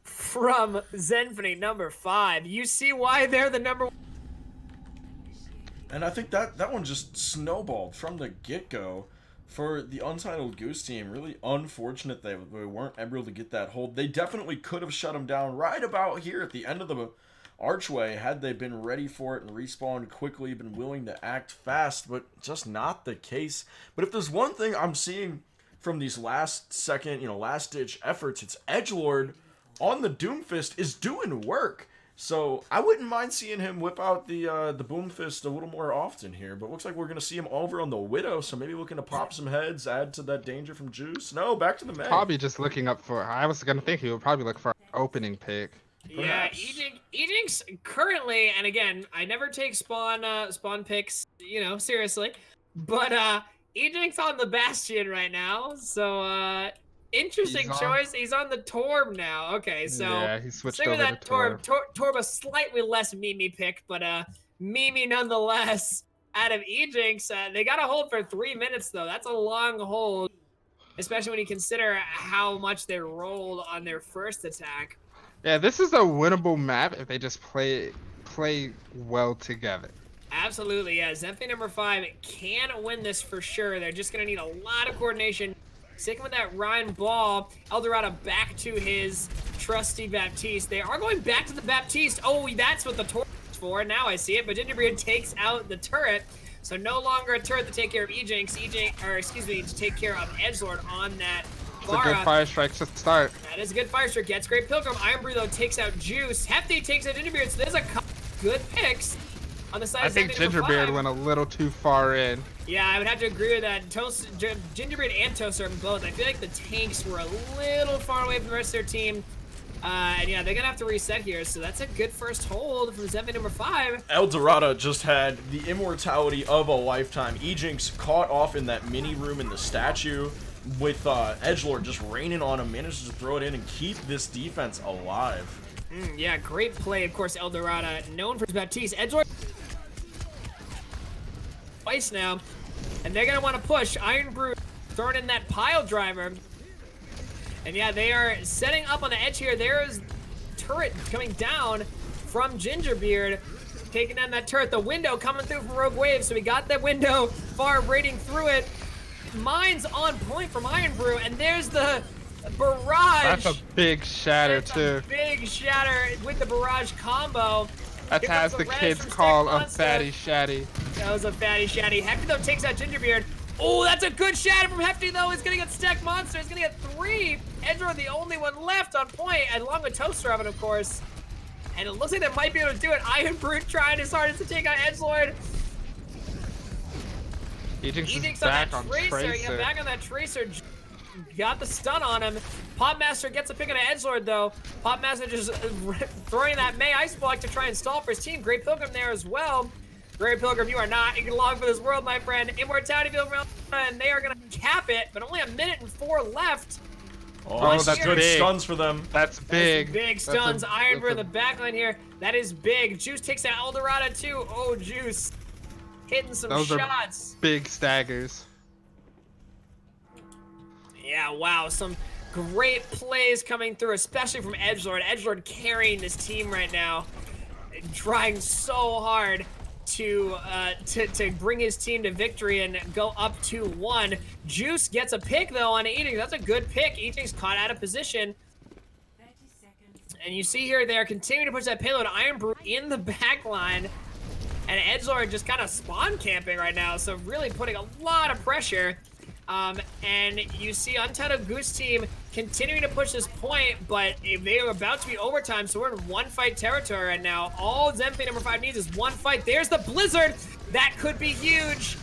from Zenphony No.5. You see why they're the number one. And I think that one just snowballed from the get-go for the Untitled Goose team. Really unfortunate they weren't able to get that hold. They definitely could have shut them down right about here at the end of the archway had they been ready for it and respawned quickly, been willing to act fast, but just not the case. But if there's one thing I'm seeing from these last ditch efforts, it's Edgelord on the Doomfist is doing work. So I wouldn't mind seeing him whip out the Boomfist a little more often here, but looks like we're gonna see him over on the Widow, so maybe looking to pop some heads, add to that danger from Juice. No, back to the May. Probably just looking up for. I was gonna think he would probably look for an opening pick. Perhaps. Yeah, Edix currently, and again, I never take spawn picks, seriously, but Edix on the Bastion right now, so interesting choice. He's on the Torb now. Okay, so yeah, he switched stick over with that to Torb. Torb a slightly less Mimi pick, but Mimi nonetheless. Out of Edix, they got a hold for 3 minutes though. That's a long hold, especially when you consider how much they rolled on their first attack. Yeah, this is a winnable map if they just play well together. Absolutely, yeah. Zenphony No.5 can win this for sure. They're just going to need a lot of coordination. Sticking with that Ryan ball, Eldorado back to his trusty Baptiste. They are going back to the Baptiste. Oh, that's what the torch is for. Now I see it, but Gingerbeard takes out the turret. So no longer a turret to take care of Edix, to take care of Edgelord on that. It's a good fire strike to start. That is a good fire strike. Gets great Pilgrim. Ironbrew, though, takes out Juice. Hefty takes out Gingerbeard. So there's a couple good picks on the side I of think Gingerbeard went a little too far in. Yeah, I would have to agree with that. Gingerbeard and Toaster both. I feel like the tanks were a little far away from the rest of their team. And yeah, they're going to have to reset here. So that's a good first hold from Zenphony No.5. Eldorado just had the immortality of a lifetime. Ejinx caught off in that mini room in the statue, with Edgelord just raining on him, manages to throw it in and keep this defense alive. Yeah, great play. Of course, Eldorado, known for his Baptiste. Edgelord twice now, and they're going to want to push. Ironbrew throwing in that pile driver. And yeah, they are setting up on the edge here. There is turret coming down from Gingerbeard, taking down that turret. The window coming through from Rogue Wave, so we got that window far raiding through it. Mines on point from Ironbrew, and there's the barrage. That's a big shatter too. Big shatter with the barrage combo. That's as the kids call a fatty shatty. That was a fatty shatty. Hefty though takes out Gingerbeard. Oh, that's a good shatter from Hefty, though. He's going to get Stack Monster. He's going to get 3. Edgelord, the only one left on point, along with Toaster Oven, of course. And it looks like they might be able to do it. Iron Brute trying his hardest to take out Edgelord. Ejinx is back on Tracer. Yeah, back on that Tracer. Got the stun on him. Popmaster gets a pick on Edgelord, though. Popmaster just throwing that May Ice Block to try and stall for his team. Great Pilgrim there as well. Great Pilgrim, you are not long for this world, my friend. Immortality Pilgrim, and they are going to cap it, but only 1:04 left. Oh, that's good big. stuns for them. That's big. Big stuns. Ironbrew in the backline here. That is big. Juice takes out Eldorado, too. Oh, Juice. Hitting some shots. Are big staggers. Yeah, wow. Some great plays coming through, especially from Edgelord. Edgelord carrying this team right now. Trying so hard to bring his team to victory and go up 2-1. Juice gets a pick, though, on Ejinx. That's a good pick. Ejinx caught out of position. 30 seconds. And you see here they're continuing to push that payload. Ironbrew in the back line. And Edgelord just kind of spawn camping right now, so really putting a lot of pressure. And you see Untitled Goose team continuing to push this point, but they are about to be overtime, so we're in one fight territory right now. All Zenphony number 5 needs is one fight. There's the Blizzard. That could be huge.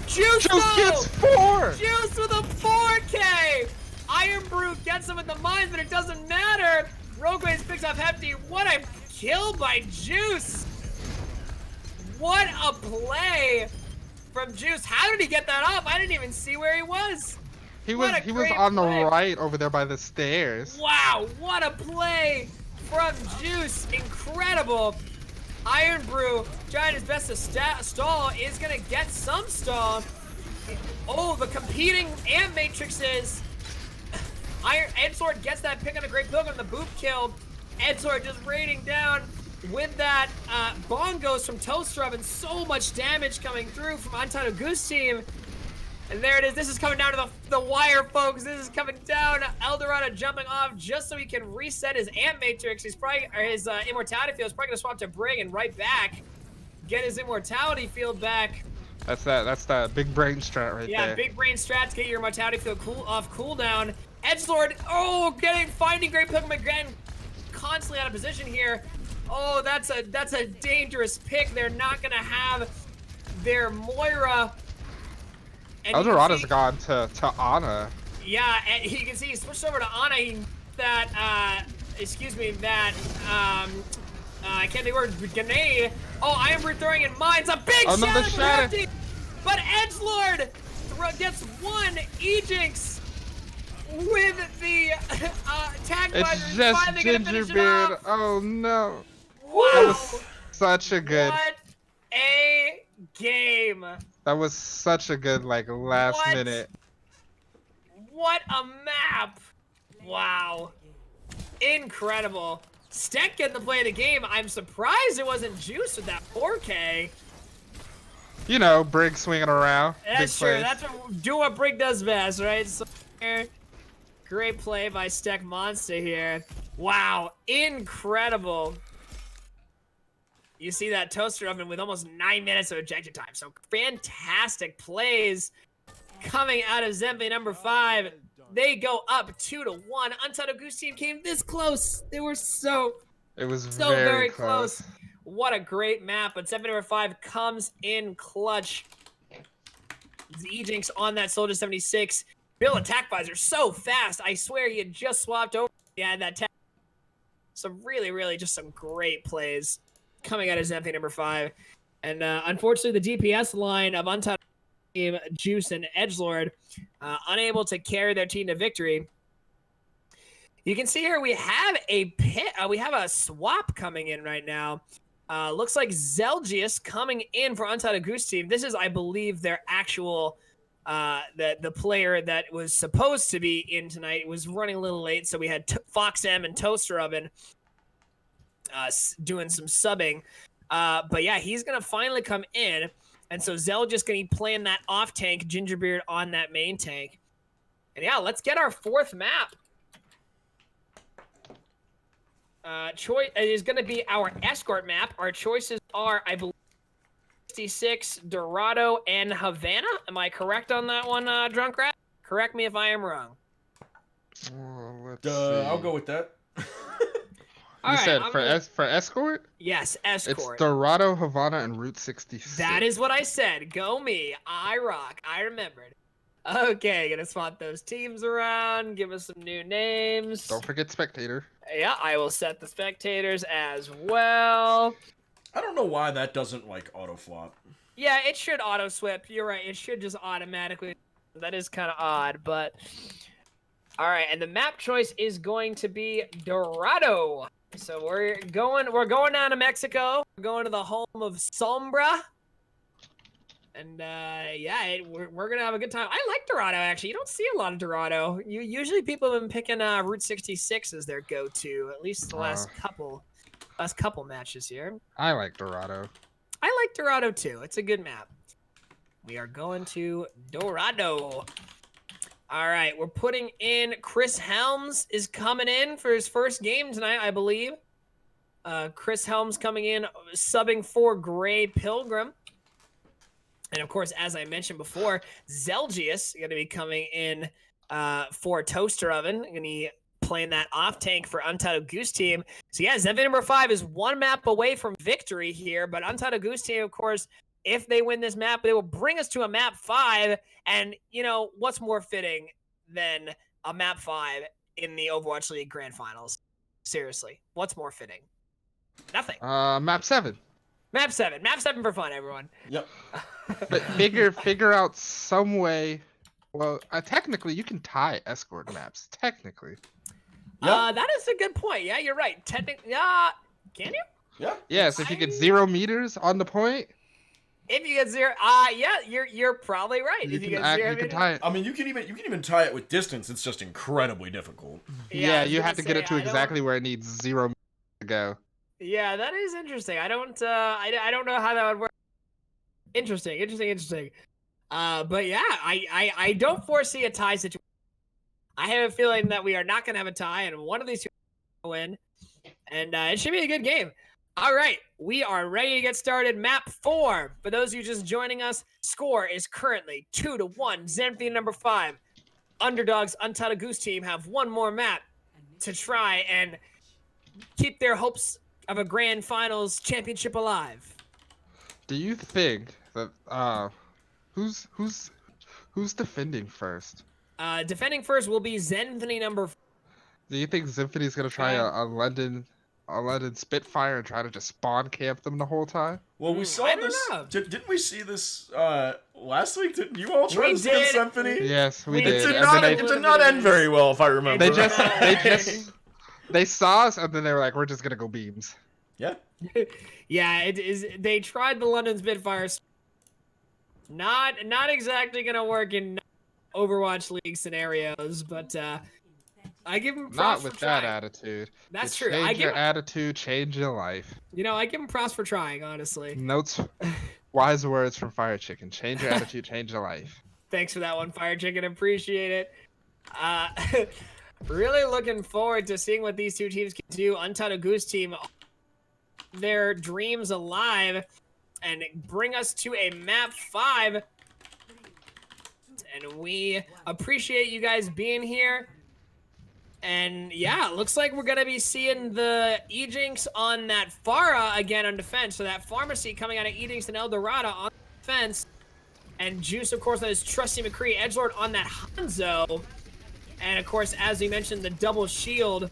Juice gets 4! Juice with a 4K! Ironbrew gets him with the mines, but it doesn't matter. Rogueways picks off Hefty. What a kill by Juice! What a play from Juice. How did he get that off? I didn't even see where he was. He was on the right over there by the stairs. Wow, what a play from Juice. Incredible. Ironbrew trying his best to stall, is going to get some stall. Oh, the competing Amp Matrixes. Edgelord gets that pick on a Great Pilgrim, the boop kill. Edgelord just raining down with that bongos from Toaster Oven. So much damage coming through from Untitled Goose team. And there it is. This is coming down to the wire, folks. This is coming down. Eldorado jumping off just so he can reset his Amp Matrix. He's probably, or his Immortality Field is probably going to swap to Brig and right back. Get his Immortality Field back. That's that big brain strat right there. Yeah, big brain strat to get your Immortality Field off cooldown. Edgelord, oh, finding Great Pilgrim again. Constantly out of position here. Oh, that's a dangerous pick. They're not going to have their Moira. And Eldorado's gone to Ana. Yeah, and you can see he switched over to Ana. I can't think of the word, grenade. Oh, Ironbrew throwing in mines. A big shatter for Hefty. But Edgelord gets one. Ejinx with the tag visor. It's just Gingerbeard. Oh no. Wow. That was such a good. What a game. That was such a good last minute. What a map. Wow. Incredible. Steck getting the play of the game. I'm surprised it wasn't Juice with that 4K. You know, Brig swinging around. That's true. That's what Brig does best, right? So great play by Steck Monster here. Wow. Incredible. You see that Toaster Oven with almost 9 minutes of ejection time. So fantastic plays coming out of Zenphony number 5. They go up 2-1. Untitled Goose team came this close. They were so very close. What a great map. But Zenphony number 5 comes in clutch. Ejinx on that Soldier 76. Bill attack visor so fast. I swear he had just swapped over. Yeah, that tag. So really just some great plays coming out of Zenphony number 5. And unfortunately, the DPS line of Untitled team, Juice and Edgelord, unable to carry their team to victory. You can see here we have a swap coming in right now. Looks like Zelgius coming in for Untitled Goose team. This is, I believe, their actual the player that was supposed to be in tonight. Was running a little late, so we had Fox M and Toaster Oven doing some subbing. But yeah, he's gonna finally come in, and so Zell just gonna be playing that off tank, Gingerbeard on that main tank. And yeah, let's get our 4th map. Choice is gonna be our escort map. Our choices are, I believe, 66, Dorado, and Havana. Am I correct on that one, Drunk Rat? Correct me if I am wrong. Let's see. I'll go with that. All You right, said I'm for gonna- for escort? Yes, It's escort. Dorado, Havana, and Route 66. That is what I said. Go me. I rock. I remembered. Okay, gonna swap those teams around. Give us some new names. Don't forget spectator. Yeah, I will set the spectators as well. I don't know why that doesn't like auto flop. Yeah, it should auto swip. You're right. It should just automatically. That is kind of odd, but all right. And the map choice is going to be Dorado. So we're going down to Mexico. We're going to the home of Sombra. And yeah, we're gonna have a good time. I like Dorado actually. You don't see a lot of Dorado. Usually people have been picking Route 66 as their go-to, at least the last couple matches here. I like Dorado. I like Dorado too. It's a good map. We are going to Dorado. All right, we're putting in Chris Helms is coming in for his first game tonight, I believe. Chris Helms coming in, subbing for Gray Pilgrim. And of course, as I mentioned before, Zelgius going to be coming in for Toaster Oven. Going to be playing that off tank for Untitled Goose Team. So yeah, Zenphony number 5 is one map away from victory here, but Untitled Goose Team, of course, if they win this map, they will bring us to a map 5. And you know what's more fitting than a map 5 in the Overwatch League Grand Finals? Seriously, what's more fitting? Nothing. Map 7. Map 7. Map 7 for fun, everyone. Yep. But figure out some way. Well, technically, you can tie escort maps. Technically. Yep. That is a good point. Yeah, you're right. Technically, can you? Yeah. Yes, if you get 0 meters on the point, If you get 0, yeah, you're probably right. you If you can, get 0 you can tie it. I mean, you can even tie it with distance. It's just incredibly difficult. Yeah, I was you gonna have to get say, it to I don't- exactly where it needs 0 meters to go. Yeah, that is interesting. I don't know how that would work. Interesting. But yeah, I don't foresee a tie situation. I have a feeling that we are not going to have a tie, and one of these two will win, and it should be a good game. All right, we are ready to get started. Map 4. For those of you just joining us, score is currently 2-1. Zenphony number 5. Underdogs Untitled Goose Team have one more map to try and keep their hopes of a grand finals championship alive. Do you think that who's defending first? Defending first will be Zenphony number 4. Do you think Zenphony's gonna try a London Spitfire and try to just spawn camp them the whole time? Well, we saw I don't this. know. Didn't we see this last week? Didn't you all try We to steal did. Symphony? Yes, we We did. It And then did not end very well, if I remember. they saw us and then they were like, "We're just gonna go beams." Yeah. Yeah, it is. They tried the London Spitfire. Not exactly gonna work in Overwatch League scenarios, but I give him props Not for with that trying. attitude. That's You true. I Change give your attitude, change your life. I give him props for trying. Honestly, Notes, wise words from Fire Chicken. Change your attitude, change your life. thanks for that one, Fire Chicken. Appreciate it. Really looking forward to seeing what these two teams can do. Untitled Goose Team, their dreams alive, and bring us to a map 5. And we appreciate you guys being here. And yeah, looks like we're gonna be seeing the Ejinx on that Pharah again on defense. So that Pharmacy coming out of Ejinx and Eldorado on defense. And Juice, of course, on his trusty McCree. Edgelord on that Hanzo. And of course, as we mentioned, the double shield,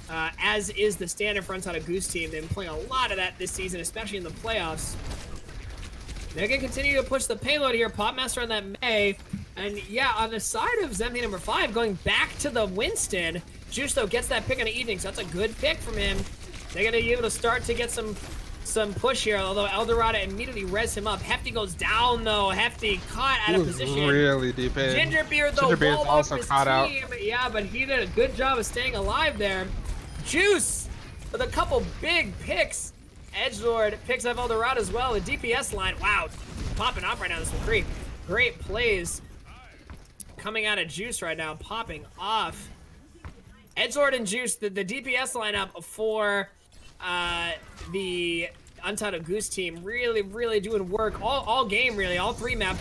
as is the standard for Untitled Goose Team. They've been playing a lot of that this season, especially in the playoffs. They're going to continue to push the payload here. Popmaster on that May. And yeah, on the side of Zenphony number 5, going back to the Winston. Juice, though, gets that pick on the evening, so that's a good pick from him. They're going to be able to start to get some push here, although Eldorado immediately res him up. Hefty goes down, though. Hefty caught out of position. Really deep in. Gingerbeard, though, Gingerbeard's walled also up his caught out. team. Yeah, but he did a good job of staying alive there. Juice with a couple big picks. Edgelord picks up Eldorado as well. The DPS line, wow, popping off right now. This McCree. Great plays coming out of Juice right now, popping off. Edgelord and Juice, the DPS lineup for the Untitled Goose team really doing work all game, really, all 3 map.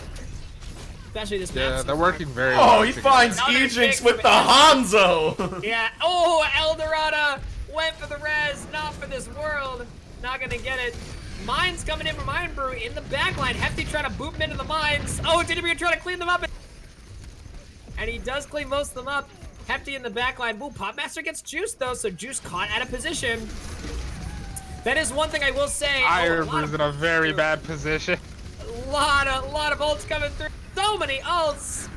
Especially this map. Yeah, so they're far. working very Oh, well he together. finds Another Ejinx pick with from the Hanzo. Yeah. Oh, Eldorado went for the res, not for this world. Not gonna get it. Mines coming in from Iron Brew in the backline. Hefty trying to boot him into the mines. Oh, DW trying to clean them up. And he does clean most of them up. Hefty in the backline. Ooh, Popmaster gets Juice though, so Juice caught out of position. That is one thing I will say. Iron Brew's in a very bad position. A lot of ults coming through. So many ults.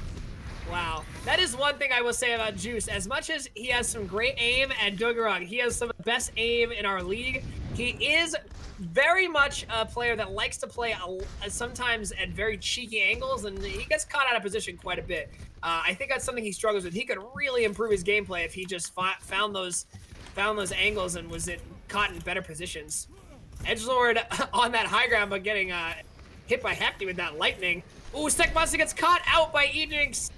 Wow. That is one thing I will say about Juice. As much as he has some great aim, and Duggerog, he has some of the best aim in our league, he is very much a player that likes to play sometimes at very cheeky angles, and he gets caught out of position quite a bit. I think that's something he struggles with. He could really improve his gameplay if he just found those angles and was caught in better positions. Edgelord on that high ground, but getting hit by Hefty with that lightning. Ooh, Stekmonster gets caught out by Ejinx.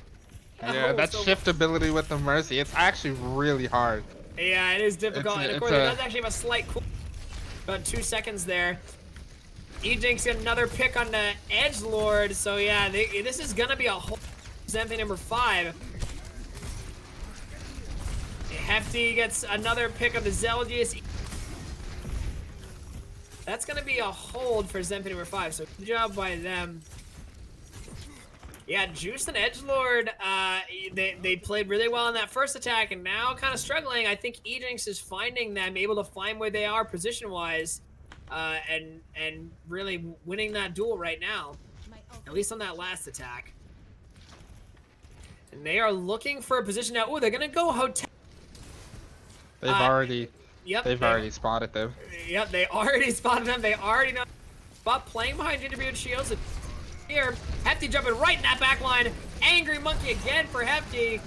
Yeah, that shift ability with the Mercy, it's actually really hard. Yeah, it is difficult. And of course, it does actually have a slight cool. About 2 seconds there. Ejinx got another pick on the Edgelord. So yeah, this is gonna be a whole Zenphony number 5. Hefty gets another pick of the Zelgius. That's gonna be a hold for Zenphony number 5. So good job by them. Yeah, Juice and Edgelord, they played really well in that first attack, and now kind of struggling. I think Ejinx is finding them, able to find where they are position-wise, and really winning that duel right now, at least on that last attack. And they are looking for a position now. Oh, they're gonna go hotel. They've already spotted them. Yep, they already spotted them. They already know. But playing behind Interviewed Shields. Here, Hefty jumping right in that back line. Angry Monkey again for Hefty.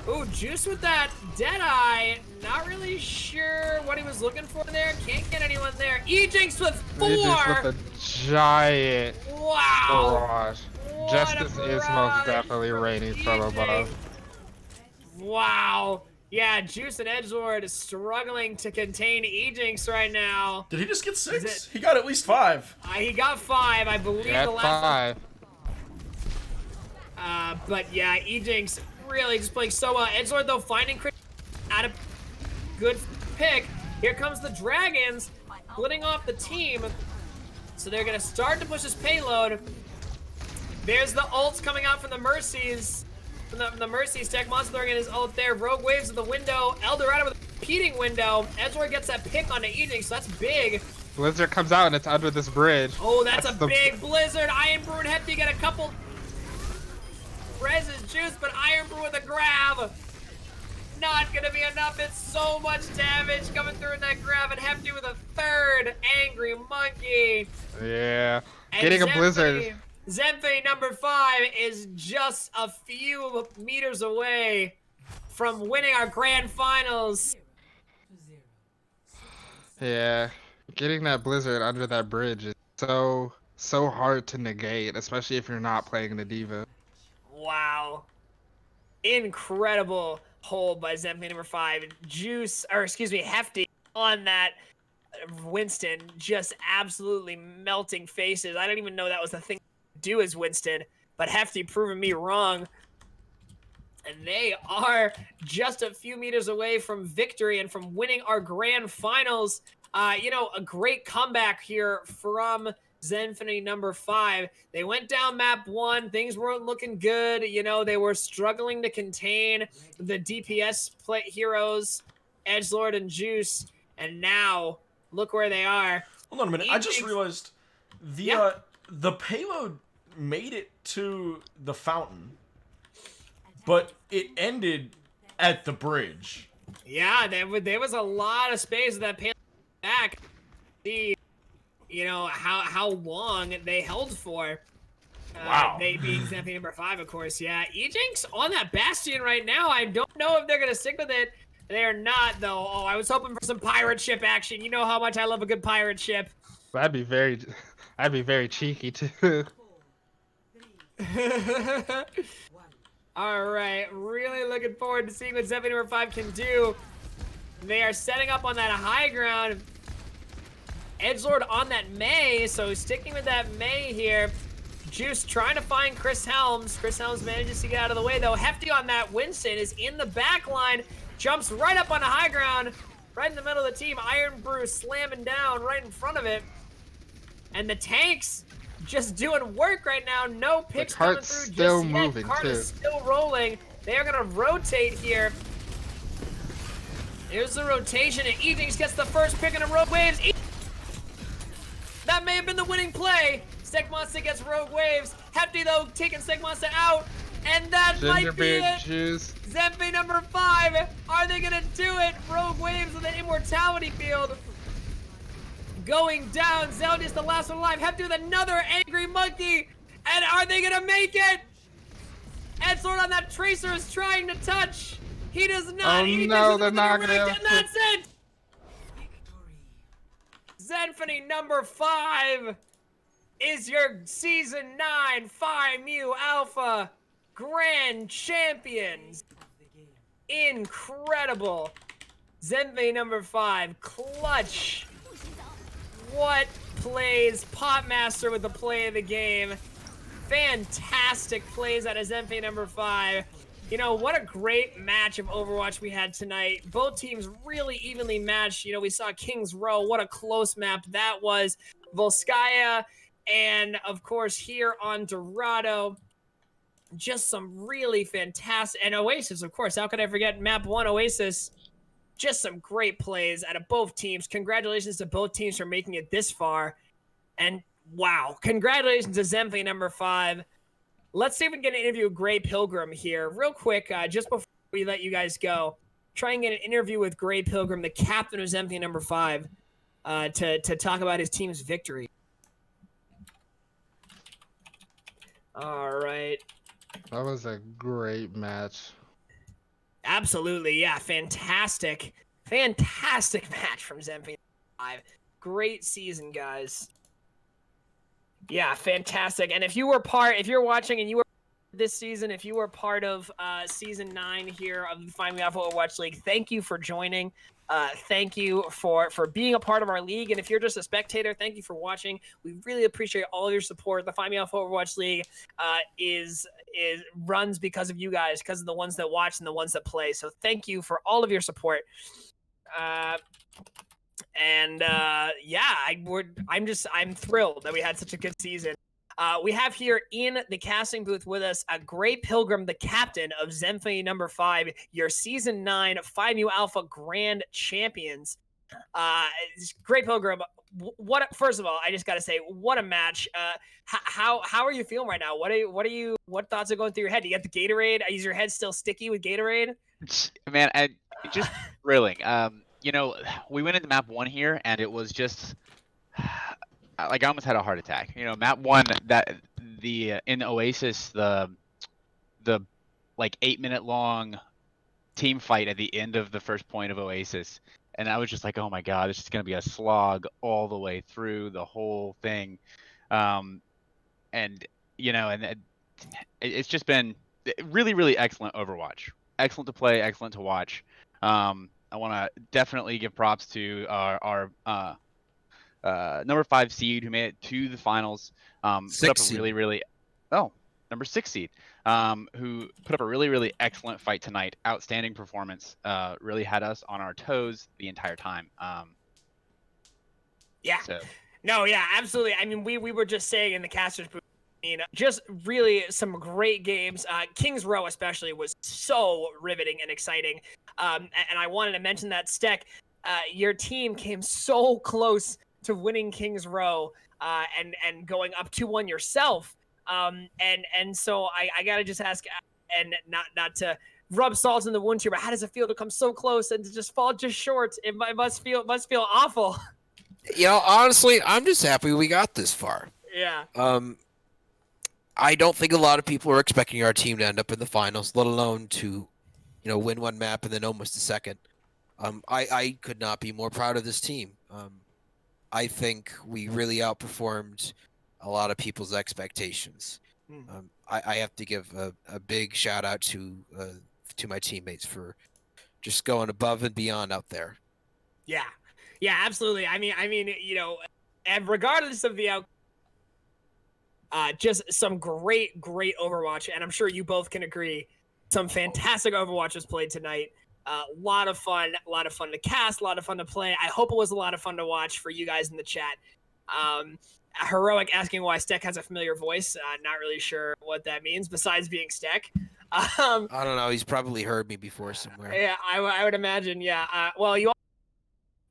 Ooh, Juice with that Deadeye. Not really sure what he was looking for there. Can't get anyone there. Ejinx with 4. Ejinx with a giant Wow. barrage. Justice is most definitely raining from above. Wow. Yeah, Juice and Edgelord is struggling to contain Ejinx right now. Did he just get 6? He got at least 5. He got 5, I believe. At the last 5. But yeah, Ejinx really just playing so well. Edgelord though finding crit out of good pick. Here comes the Dragons splitting off the team. So they're gonna start to push this payload. There's the ults coming out from the Mercies. From the Mercies, Stekmonster throwing in his ult there. Rogue Waves in the window. Eldorado with a repeating window. Edgelord gets that pick onto Ejinx, so that's big. Blizzard comes out and it's under this bridge. Oh, that's a big Blizzard. Iron Brew and Hefty get a couple. Rez is Juice, but Iron Brew with a grab. Not gonna be enough. It's so much damage coming through in that grab, and Hefty with a 3rd Angry Monkey. Yeah, And getting a Blizzard. Zenphony number 5 is just a few meters away from winning our grand finals. Yeah, getting that Blizzard under that bridge is so hard to negate, especially if you're not playing the D.Va. Wow. Incredible hold by Zenphony number 5. Hefty on that Winston, just absolutely melting faces. I don't even know that was the thing to do as Winston, but Hefty proving me wrong. And they are just a few meters away from victory and from winning our grand finals. A great comeback here from Zenphony number 5. They went down map 1. Things weren't looking good. They were struggling to contain the DPS heroes, Edgelord and Juice. And now, look where they are. Hold on a minute. I just realized the payload made it to the fountain, but it ended at the bridge. Yeah, there was a lot of space that payload back. See, how long they held for. Wow. They being Zenphony number 5, of course. Yeah, Ejinx on that Bastion right now. I don't know if they're gonna stick with it. They're not, though. Oh, I was hoping for some pirate ship action. You know how much I love a good pirate ship. That'd be very cheeky too. All right, really looking forward to seeing what Zenphony number 5 can do. They are setting up on that high ground. Edgelord on that Mei, so sticking with that Mei here. Juice trying to find Chris Helms. Chris Helms manages to get out of the way, though. Hefty on that Winston is in the back line. Jumps right up on the high ground, right in the middle of the team. Iron Brew slamming down right in front of it. And the tanks just doing work right now. No picks coming cart's through still just yet. moving, Cart too. is still rolling. They are going to rotate here. Here's the rotation, and Evenings gets the first pick in the Rogue Waves. That may have been the winning play. Stegmonster gets Rogue Waves. Hefty, though, taking Stegmonster out. And that might be Gingerbread it. juice. Zenphony number 5. Are they going to do it? Rogue Waves with an Immortality Field. Going down. Zelda is the last one alive. Hefty with another Angry Monkey. And are they going to make it? Edgelord on that Tracer is trying to touch. He does not. Oh, He no, doesn't they're do not the gonna right, have and that's it. Zenphony number 5 is your Season 9 PMAOWL Alpha Grand Champions. Incredible. Zenphony number 5, clutch. What plays? Popmaster with the play of the game. Fantastic plays out of Zenphony number 5. You know, what a great match of Overwatch we had tonight. Both teams really evenly matched. You know, we saw King's Row. What a close map that was. Volskaya, and of course here on Dorado. Just some really fantastic, and Oasis, of course. How could I forget map 1 Oasis? Just some great plays out of both teams. Congratulations to both teams for making it this far. And wow, congratulations to Zenphony number 5. Let's see if we can get an interview with Gray Pilgrim here. Real quick, just before we let you guys go, try and get an interview with Gray Pilgrim, the captain of Zenphony number 5, to talk about his team's victory. All right. That was a great match. Absolutely, yeah. Fantastic match from Zenphony 5. Great season, guys. Yeah, fantastic. And if you're watching and you were this season, if you were part of Season 9 here of the PMAOWL Overwatch League, thank you for joining. Thank you for being a part of our league. And if you're just a spectator, thank you for watching. We really appreciate all of your support. The PMAOWL Overwatch League runs because of you guys, because of the ones that watch and the ones that play. So thank you for all of your support. I'm thrilled that we had such a good season. We have here in the casting booth with us a Gray Pilgrim, the captain of Zenphony number 5, your Season 9 PMAOWL Alpha Grand Champions. Gray Pilgrim, first of all, I just got to say, what a match. How are you feeling right now? What thoughts are going through your head? Do you get the Gatorade? Is your head still sticky with Gatorade? Man, just thrilling. You know, we went into map 1 here, and it was just like I almost had a heart attack. You know, map 1, in Oasis, the like 8-minute long team fight at the end of the first point of Oasis, and I was just like, oh my god, this is gonna be a slog all the way through the whole thing. And you know, and it's just been really, really excellent Overwatch. Excellent to play, excellent to watch. I want to definitely give props to our number 5 seed who made it to the finals. Put up a really number 6 seed, who put up a really, really excellent fight tonight. Outstanding performance. Really had us on our toes the entire time. Yeah. No, yeah, absolutely. I mean, we were just saying in the casters booth, you know, just really some great games. King's Row especially was so riveting and exciting. And I wanted to mention that, Steck, your team came so close to winning King's Row and going up 2-1 yourself. And so I gotta just ask, and not to rub salt in the wound here, but how does it feel to come so close and to just fall just short? It must feel awful. You know, honestly, I'm just happy we got this far. Yeah. I don't think a lot of people were expecting our team to end up in the finals, let alone to, you know, win one map and then almost a second. I could not be more proud of this team. I think we really outperformed a lot of people's expectations. I have to give a big shout out to my teammates for just going above and beyond out there. Yeah. Yeah, absolutely. I mean, you know, and regardless of the outcome, just some great Overwatch, and I'm sure you both can agree. Some fantastic Overwatch was played tonight. A lot of fun to cast, a lot of fun to play. I hope it was a lot of fun to watch for you guys in the chat. Heroic asking why Steck has a familiar voice. Not really sure what that means besides being Steck. I don't know. He's probably heard me before somewhere. Yeah, I would imagine. Yeah. Well, you,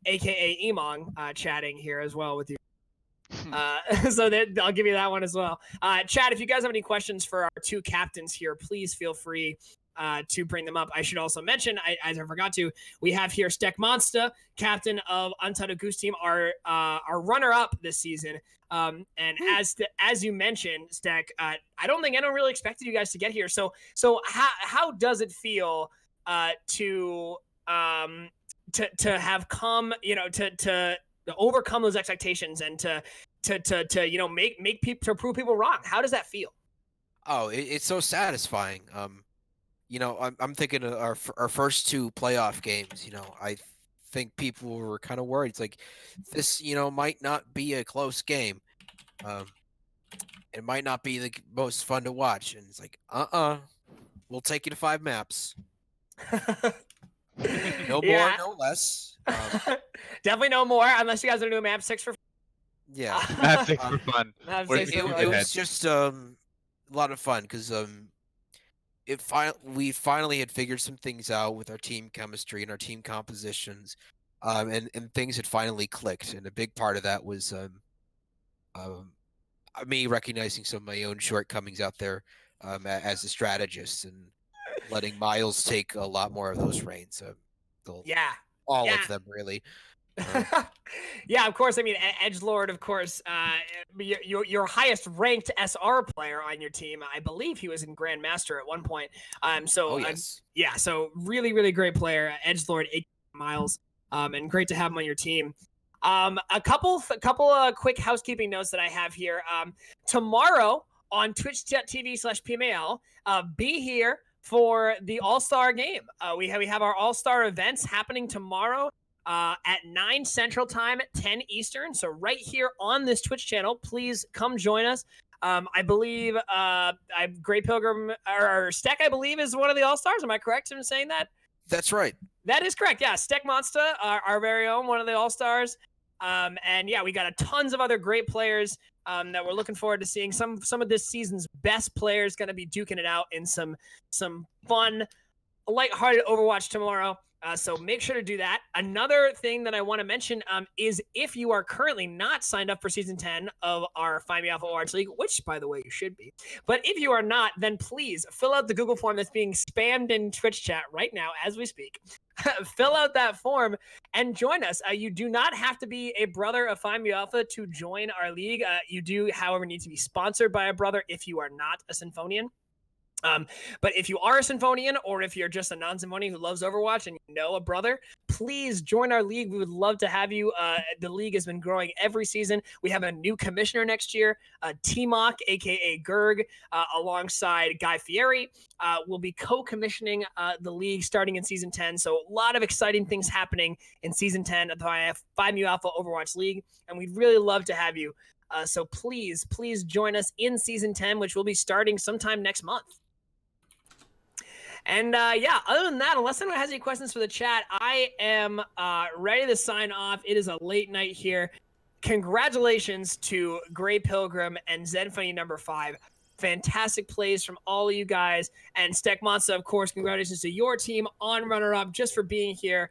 AKA Emong, chatting here as well with you. So I'll give you that one as well. Chad, if you guys have any questions for our two captains here, please feel free to bring them up. I should also mention, as I forgot to, we have here Steck Monster, captain of Untitled Goose Team, our runner-up this season. And as you mentioned, Steck, I don't think anyone really expected you guys to get here. So how does it feel to have come, you know, to overcome those expectations and to you know make people, to prove people wrong? How does that feel? Oh, it's so satisfying. You know, I'm thinking of our first two playoff games. You know, I think people were kind of worried. It's like this, you know, might not be a close game. It might not be the most fun to watch, and it's like, we'll take you to 5 maps. No more, no less. Definitely no more, unless you guys are doing map 6 for. Yeah, Map 6 for fun. it was just a lot of fun because we finally had figured some things out with our team chemistry and our team compositions, and things had finally clicked. And a big part of that was me recognizing some of my own shortcomings out there as a strategist and letting Miles take a lot more of those reins. All of them, really. Yeah, of course. I mean, Edgelord, of course, your highest ranked SR player on your team. I believe he was in Grandmaster at one point. Yes. Yeah, so really great player, Edgelord, Miles, and great to have him on your team. A couple quick housekeeping notes that I have here. Tomorrow on twitch.tv/PMAOWL, be here for the All-Star game. We have our All-Star events happening tomorrow at 9 Central Time, 10 Eastern. So right here on this Twitch channel, please come join us. I believe Grey Pilgrim or Steck, I believe, is one of the All-Stars. Am I correct in saying that? That's right. That is correct. Yeah, Steck Monster, our very own, one of the All-Stars. And yeah, we got tons of other great players that we're looking forward to seeing. Some of this season's best players going to be duking it out in some fun, lighthearted Overwatch tomorrow. So make sure to do that. Another thing that I want to mention is if you are currently not signed up for Season 10 of our Find Me Alpha Overwatch League, which, by the way, you should be. But if you are not, then please fill out the Google form that's being spammed in Twitch chat right now as we speak. Fill out that form and join us. You do not have to be a brother of Find Me Alpha to join our league. You do, however, need to be sponsored by a brother if you are not a Zenphonian. But if you are a Zenphonian or if you're just a non-Zenphonian who loves Overwatch and you know a brother, please join our league. We would love to have you. The league has been growing every season. We have a new commissioner next year, T-Mock, aka Gerg, alongside Guy Fieri. Will be co-commissioning the league starting in Season 10. So a lot of exciting things happening in Season 10 of the Find Me Alpha Overwatch League, and we'd really love to have you. So please join us in Season 10, which will be starting sometime next month. And yeah, other than that, unless anyone has any questions for the chat, I am ready to sign off. It is a late night here. Congratulations to Grey Pilgrim and Zenphony No.5. Fantastic plays from all of you guys. And Steck Monster, of course, congratulations to your team on runner-up just for being here.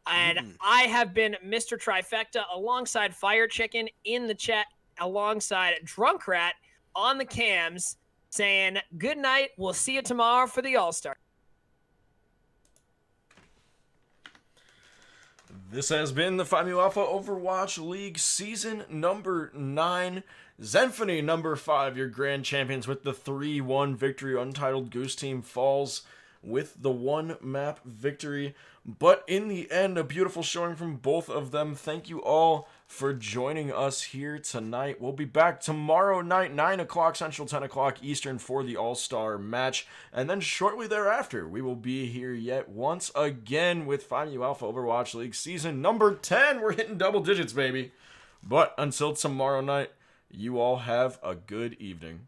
And I have been Mr. Trifecta alongside Fire Chicken in the chat, alongside Drunk Rat on the cams, saying good night. We'll see you tomorrow for the All-Star. This has been the Find Me Alpha Overwatch League Season number 9. Zenphony number 5, your grand champions with the 3-1 victory. Untitled Goose Team falls with the 1-map victory. But in the end, a beautiful showing from both of them. Thank you all for joining us here tonight. We'll be back tomorrow night, 9 o'clock Central, 10 o'clock Eastern for the All-Star match. And then shortly thereafter, we will be here yet once again with PMAOWL Alpha Overwatch League season number 10. We're hitting double digits, baby. But until tomorrow night, you all have a good evening.